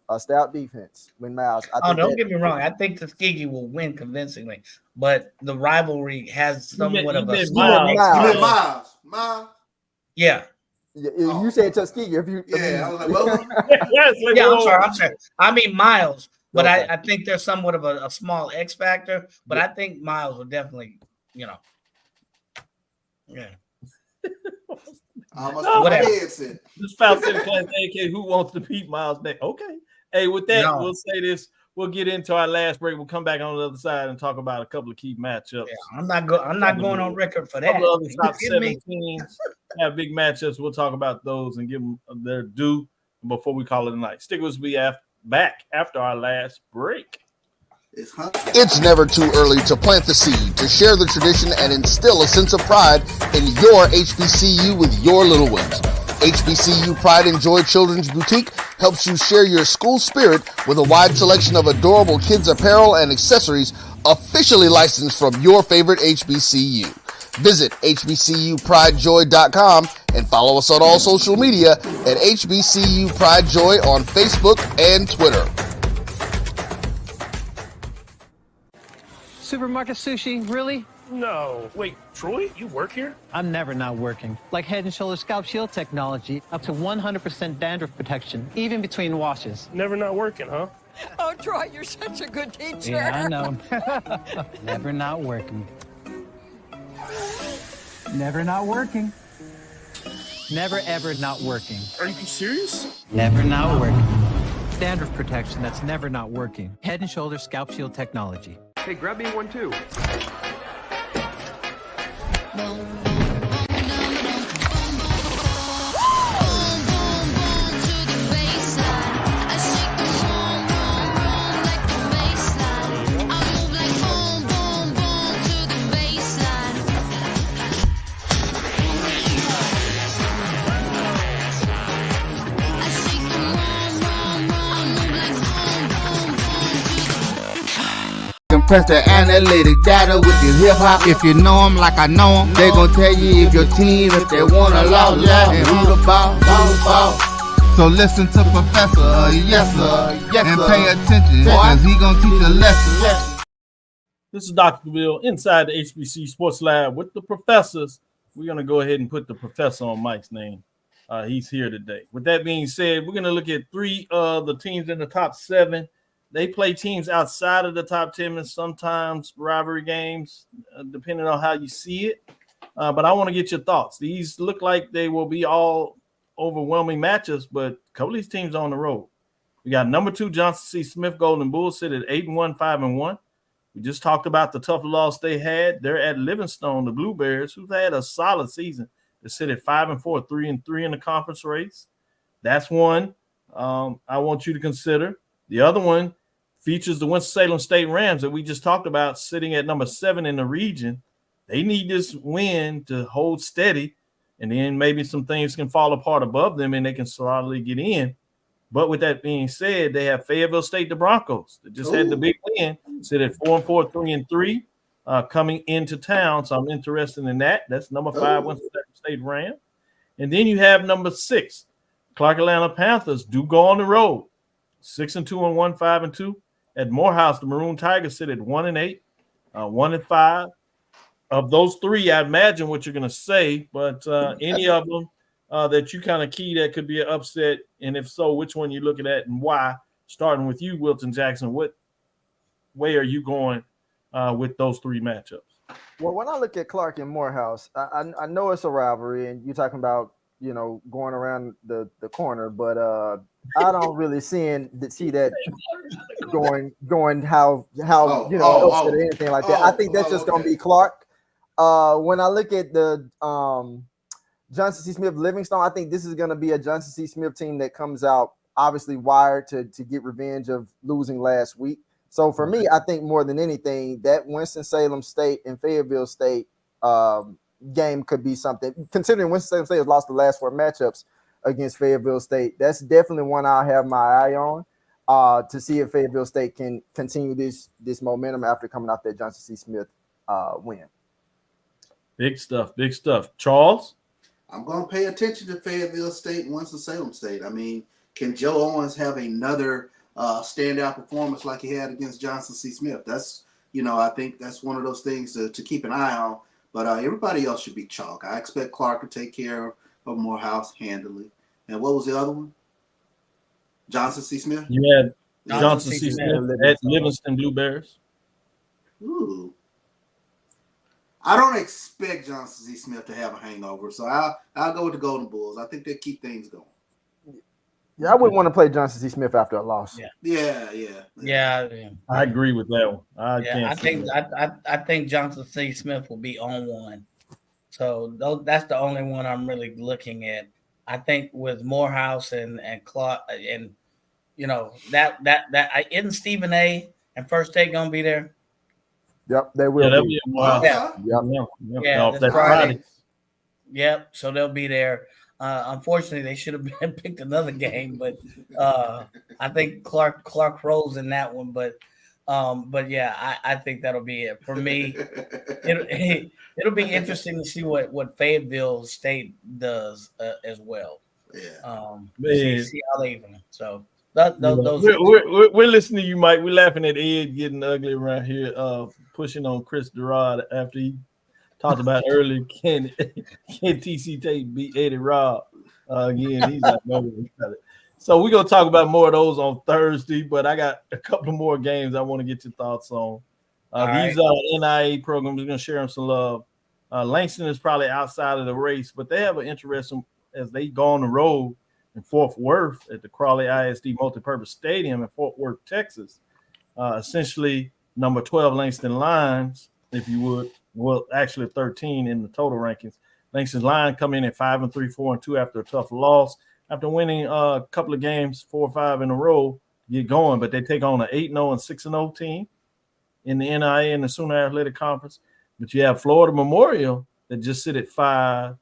a stout defense when Miles. Don't get me wrong. I think Tuskegee will win convincingly, but the rivalry has somewhat of a Miles. Yeah. You said Tuskegee. I was like, well, I'm sorry. I mean Miles, but okay. I think there's somewhat of a small X factor, but I think Miles will definitely, This Foul City Class AK, who wants to beat Miles next? Okay. Hey, with that, we'll say this. We'll get into our last break. We'll come back on the other side and talk about a couple of key matchups. Yeah, I'm not going on record for that. Other top 7 teams have big matchups. We'll talk about those and give them their due before we call it a night. Stick with us. Back after our last break. It's never too early to plant the seed, to share the tradition, and instill a sense of pride in your HBCU with your little ones. HBCU Pride and Joy Children's Boutique helps you share your school spirit with a wide selection of adorable kids apparel and accessories officially licensed from your favorite HBCU. Visit hbcupridejoy.com and follow us on all social media at HBCU Pride Joy on Facebook and Twitter. Supermarket sushi, really? No. Wait, Troy, you work here? I'm never not working. Like Head & Shoulders Scalp Shield technology, up to 100% dandruff protection, even between washes. Never not working, huh? Oh, Troy, you're such a good teacher. Yeah, I know. Never not working. Never not working. Never, ever not working. Are you serious? Never not working. Dandruff protection that's never not working. Head & Shoulders Scalp Shield technology. Hey, grab me one too. Press the analytic data with your hip hop. If you know them like I know them, they gon' tell you if your team, if they wanna law, and who the ball. So listen to Professor, yes sir, and pay attention, cause he gon' teach a lesson. This is Dr. Cavil inside the HBCU Sports Lab with the professors. We're going to go ahead and put the professor on Mike's name. He's here today. With that being said, we're going to look at three of the teams in the top 7. They play teams outside of the top 10 and sometimes rivalry games, depending on how you see it. But I want to get your thoughts. These look like they will be all overwhelming matchups, but a couple of these teams on the road. We got number 2 Johnson C. Smith Golden Bulls sit at 8-1, 5-1. We just talked about the tough loss they had. They're at Livingstone, the Blueberries, who've had a solid season. They sit at 5-4, 3-3 in the conference race. That's one I want you to consider. The other one features the Winston-Salem State Rams that we just talked about, sitting at number 7 in the region. They need this win to hold steady, and then maybe some things can fall apart above them and they can solidly get in. But with that being said, they have Fayetteville State, the Broncos, that just had the big win, sit at 4-4, 3-3, coming into town. So I'm interested in that. That's number 5, Winston-Salem State Ram. And then you have number 6, Clark Atlanta Panthers do go on the road, 6-2-1, 5-2. At Morehouse, the Maroon Tigers sit at 1-8, 1-5. Of those 3, I imagine what you're going to say, but any of them that you kind of key that could be an upset, and if so, which one you're looking at and why? Starting with you, Wilton Jackson, what way are you going with those 3 matchups? Well, when I look at Clark and Morehouse, I know it's a rivalry, and you're talking about, you know, going around the corner, but I don't really see that going how upset or anything like that. I think that's just going to be Clark. When I look at the Johnson C. Smith Livingstone, I think this is going to be a Johnson C. Smith team that comes out obviously wired to get revenge of losing last week. So for me, I think more than anything, that Winston-Salem State and Fayetteville State game could be something. Considering Winston-Salem State has lost the last 4 matchups against Fayetteville State, that's definitely one I'll have my eye on to see if Fayetteville State can continue this momentum after coming out that Johnson C. Smith win. Big stuff. Charles? I'm going to pay attention to Fayetteville State and Winston-Salem State. I mean, can Joe Owens have another standout performance like he had against Johnson C. Smith? That's, I think that's one of those things to keep an eye on. But everybody else should be chalk. I expect Clark to take care of Morehouse handily. And what was the other one? Johnson C. Smith? You had Johnson C. Smith at Livingston Blueberries. Ooh. I don't expect Johnson C. Smith to have a hangover, so I'll go with the Golden Bulls. I think they keep things going. Yeah, I wouldn't want to play Johnson C. Smith after a loss. Yeah. I agree with that one. I think Johnson C. Smith will be on one. So that's the only one I'm really looking at. I think with Morehouse and Clark and that isn't Stephen A. and First State gonna be there. Yep, they will. Be. That's Friday. Yep, so they'll be there. Unfortunately, they should have picked another game, but I think Clark rolls in that one. But yeah, I think that'll be it for me. It'll be interesting to see what Fayetteville State does as well. See how they even. So those we're listening to you, Mike. We're laughing at Ed getting ugly around here, pushing on Chris Durrard after he talked about earlier. Can TC Tate beat Eddie Robb again? He's like, no. So we're gonna talk about more of those on Thursday, but I got a couple more games I want to get your thoughts on. These NIA programs, we're gonna share them some love. Langston is probably outside of the race, but they have an interesting as they go on the road in Fort Worth at the Crawley ISD Multipurpose Stadium in Fort Worth, Texas. Essentially, number 12 Langston Lions, if you would. Well, actually 13 in the total rankings. Langston's line come in at 5-3, 4-2 after a tough loss. After winning a couple of games, 4 or 5 in a row, get going. But they take on an 8-0 and 6-0 team in the NIA and the Sooner Athletic Conference. But you have Florida Memorial that just sit at 5-2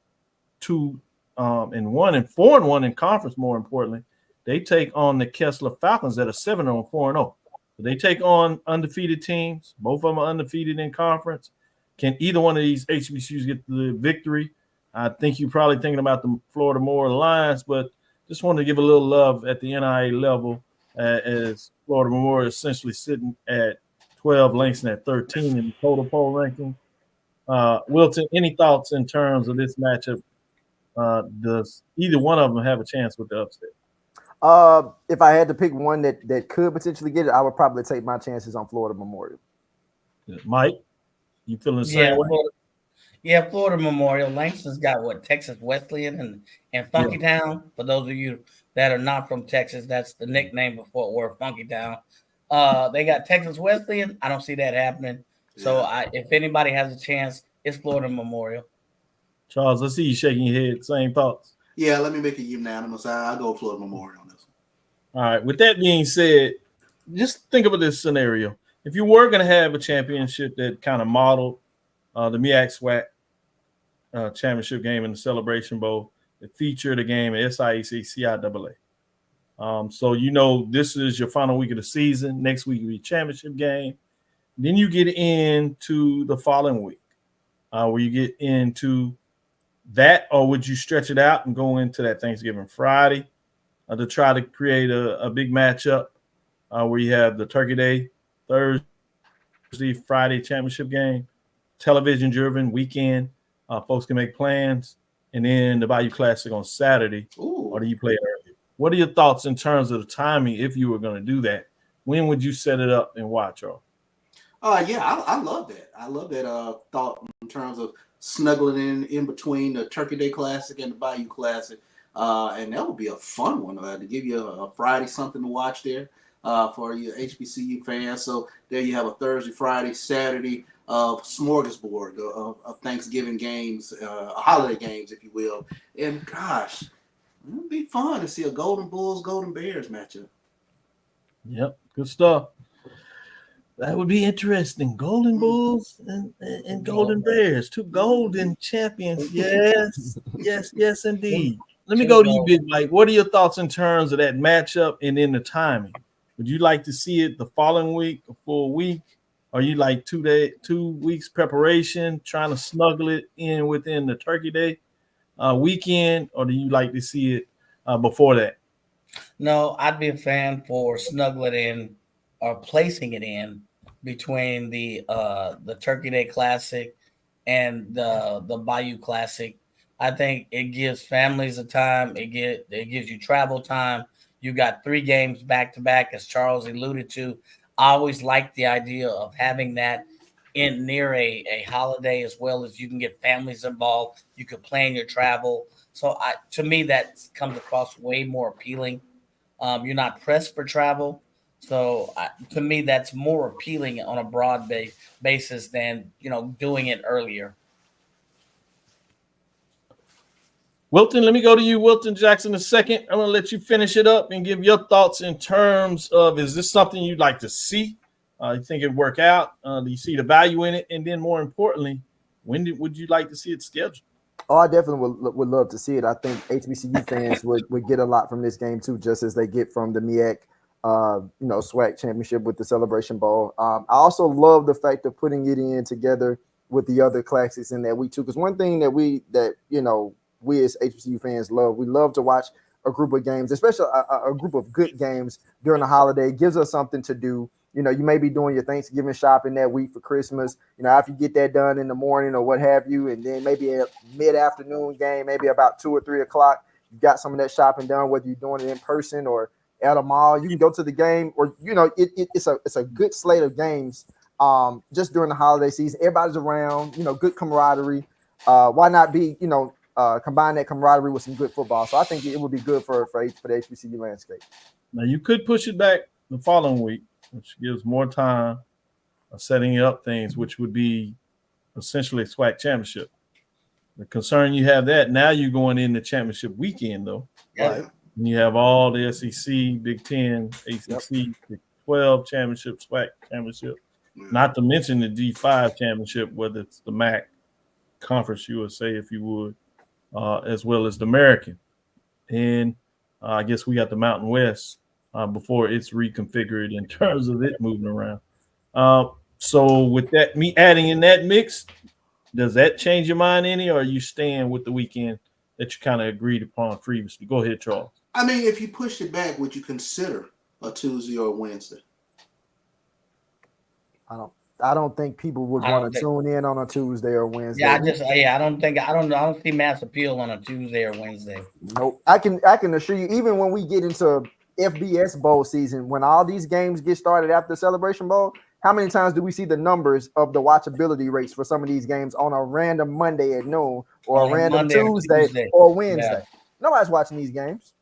and 1 and 4-1 in conference. More importantly, they take on the Kessler Falcons that are 7-4-0. They take on undefeated teams. Both of them are undefeated in conference. Can either one of these HBCUs get the victory? I think you're probably thinking about the Florida Memorial Lions, but just wanted to give a little love at the NIA level as Florida Memorial is essentially sitting at 12, Langston at 13 in the total poll ranking. Wilton, any thoughts in terms of this matchup? Does either one of them have a chance with the upset? If I had to pick one that could potentially get it, I would probably take my chances on Florida Memorial. Mike, you feeling the same way? Florida Memorial. Langston's got what, Texas Wesleyan and Funky Town. For those of you that are not from Texas, that's the nickname of Fort Worth, Funky Town. They got Texas Wesleyan. I don't see that happening. So if anybody has a chance, it's Florida Memorial. Charles, I see you shaking your head. Same thoughts. Yeah, let me make it unanimous. I'll go Florida Memorial on this one. All right. With that being said, just think about this scenario. If you were going to have a championship that kind of modeled the MEAC SWAC championship game in the Celebration Bowl, it featured a game at SIAC CIAA. So this is your final week of the season. Next week will be championship game. Then you get into the following week where you get into that, or would you stretch it out and go into that Thanksgiving Friday to try to create a big matchup where you have the Turkey Day, Thursday, Friday championship game, television-driven weekend. Folks can make plans, and then the Bayou Classic on Saturday. Ooh. Or do you play it early? What are your thoughts in terms of the timing if you were going to do that? When would you set it up and why, Charles? I love that. I love that thought in terms of snuggling in between the Turkey Day Classic and the Bayou Classic. And that would be a fun one to give you a Friday something to watch there for your HBCU fans. So there you have a Thursday, Friday, Saturday of smorgasbord of Thanksgiving games, holiday games, if you will. And gosh, it would be fun to see a Golden Bulls, Golden Bears matchup. Yep, good stuff. That would be interesting. Golden Bulls and Golden Bears, two golden champions. Yes, indeed. Let me go to you, Big Mike. What are your thoughts in terms of that matchup and then the timing? Would you like to see it the following week, a full week? Or you like 2 weeks preparation, trying to snuggle it in within the Turkey Day weekend? Or do you like to see it before that? No, I'd be a fan for snuggling in or placing it in between the Turkey Day Classic and the Bayou Classic. I think it gives families a time. It gives you travel time. You got 3 games back to back, as Charles alluded to. I always like the idea of having that in near a holiday, as well as you can get families involved. You could plan your travel. So to me, that comes across way more appealing. You're not pressed for travel. So to me, that's more appealing on a broad basis than, doing it earlier. Wilton, let me go to you, Wilton Jackson, II. I'm going to let you finish it up and give your thoughts in terms of, is this something you'd like to see? You think it'd work out? Do you see the value in it? And then more importantly, would you like to see it scheduled? Oh, I definitely would love to see it. I think HBCU fans would get a lot from this game too, just as they get from the MEAC, SWAC championship with the Celebration Bowl. I also love the fact of putting it in together with the other classics in that week too. Because one thing that we as HBCU fans love, we love to watch a group of games, especially a group of good games during the holiday. It gives us something to do. You may be doing your Thanksgiving shopping that week for Christmas, after you get that done in the morning or what have you, and then maybe a mid-afternoon game, maybe about 2 or 3 o'clock, you got some of that shopping done, whether you're doing it in person or at a mall. You can go to the game, or, it's a good slate of games just during the holiday season. Everybody's around, good camaraderie. Why not be, combine that camaraderie with some good football? So I think it would be good for the HBCU landscape. Now, you could push it back the following week, which gives more time of setting up things, which would be essentially a SWAC championship. The concern you have that now you're going in the championship weekend, though. Yeah. Right? And you have all the SEC, Big Ten, ACC, Big 12 championship, SWAC championship, not to mention the G5 championship, whether it's the MAC, Conference USA, if you would, as well as the American. And I guess we got the Mountain West before it's reconfigured in terms of it moving around. So with that, me adding in that mix, does that change your mind any, or are you staying with the weekend that you kind of agreed upon previously? Go ahead, Charles. I mean, if you pushed it back, would you consider a Tuesday or a Wednesday? I don't think people would want to tune in on a Tuesday or Wednesday. I don't see mass appeal on a Tuesday or Wednesday. Nope. I can assure you, even when we get into FBS Bowl season, when all these games get started after Celebration Bowl, how many times do we see the numbers of the watchability rates for some of these games on a random Monday at noon or a random Tuesday or Wednesday? Yeah. Nobody's watching these games.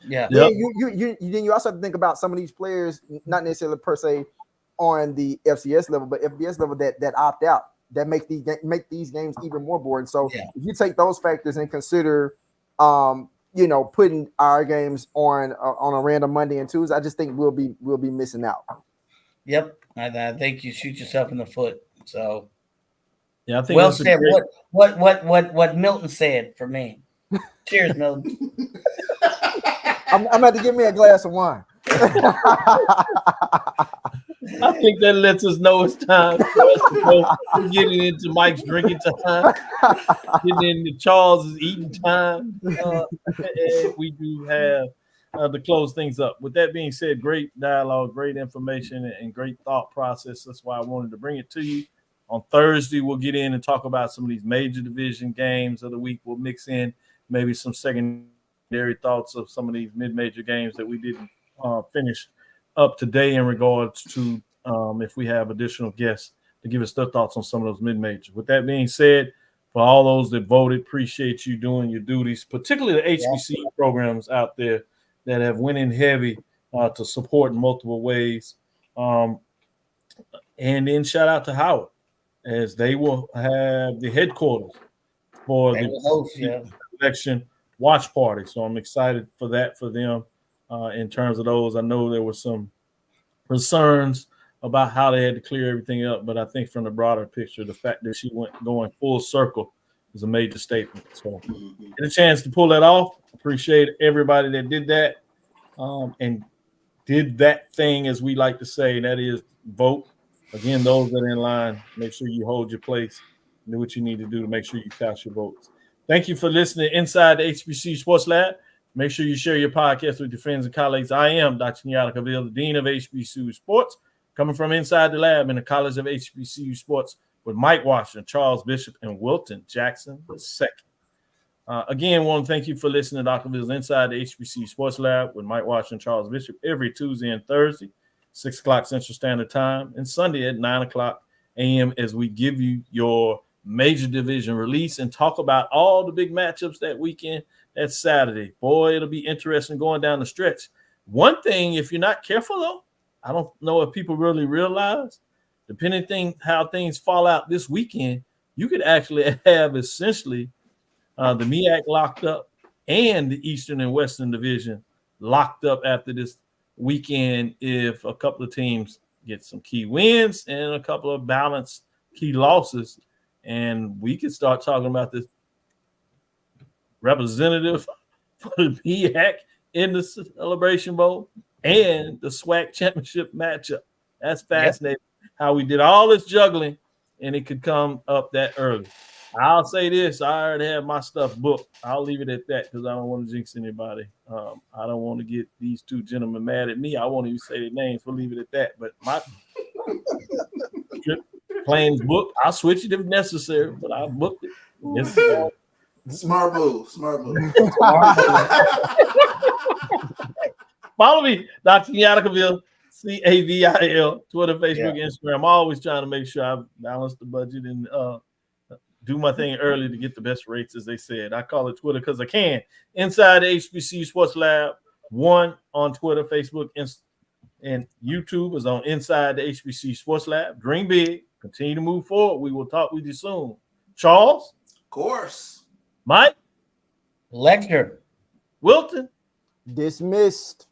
Yeah. Then you also have to think about some of these players, not necessarily per se on the FCS level, but FBS level that opt out, that make these games even more boring. So if you take those factors and consider, putting our games on a random Monday and Tuesday, I just think we'll be missing out. Yep, I think you shoot yourself in the foot. So yeah, I think well said. What Milton said for me. Cheers, Milton. I'm about to give me a glass of wine. I think that lets us know it's time for us to go. We're getting into Mike's drinking time, getting into Charles's eating time. And we do have to close things up. With that being said, great dialogue, great information, and great thought process. That's why I wanted to bring it to you. On Thursday, we'll get in and talk about some of these major division games of the week. We'll mix in maybe some secondary thoughts of some of these mid-major games that we didn't finish up today in regards to if we have additional guests to give us their thoughts on some of those mid-majors. With that being said, for all those that voted, appreciate you doing your duties, particularly the HBCU programs out there that have went in heavy to support in multiple ways. And then shout out to Howard, as they will have the headquarters for the election watch party. So I'm excited for that for them. In terms of those, I know there were some concerns about how they had to clear everything up, but I think from the broader picture, the fact that she went going full circle is a major statement. So get a chance to pull that off. Appreciate everybody that did that and did that thing, as we like to say, that is vote. Again, those that are in line, make sure you hold your place, do what you need to do to make sure you cast your votes. Thank you for listening inside the HBCU Sports Lab. Make sure you share your podcast with your friends and colleagues. I am Dr. Cavil, the Dean of HBCU Sports, coming from inside the lab in the College of HBCU Sports with Mike Washington, Charles Bishop, and Wilton Jackson II. Again, want to thank you for listening to Dr. Cavill's Inside the HBCU Sports Lab with Mike Washington, Charles Bishop, every Tuesday and Thursday, 6 o'clock Central Standard Time, and Sunday at 9 o'clock a.m. as we give you your major division release and talk about all the big matchups that weekend. That's Saturday. Boy, it'll be interesting going down the stretch. One thing, if you're not careful, though, I don't know if people really realize, depending how things fall out this weekend, you could actually have essentially the MEAC locked up and the Eastern and Western Division locked up after this weekend if a couple of teams get some key wins and a couple of balanced key losses. And we could start talking about this representative for the MEAC in the Celebration Bowl and the SWAC championship matchup. That's fascinating how we did all this juggling and it could come up that early. I'll say this, I already have my stuff booked. I'll leave it at that because I don't want to jinx anybody. I don't want to get these two gentlemen mad at me. I won't even say their names. We'll leave it at that. But my trip plans booked. I'll switch it if necessary, but I booked it. Smart move. Follow me, Dr. Cavil, Cavil, Twitter, Facebook, Instagram. I'm always trying to make sure I balance the budget and do my thing early to get the best rates, as they said. I call it Twitter because I can. Inside the HBCU Sports Lab 1 on Twitter, Facebook, and YouTube is on Inside the HBCU Sports Lab. Dream big. Continue to move forward. We will talk with you soon. Charles? Of course. Mike? Lecture. Wilton? Dismissed.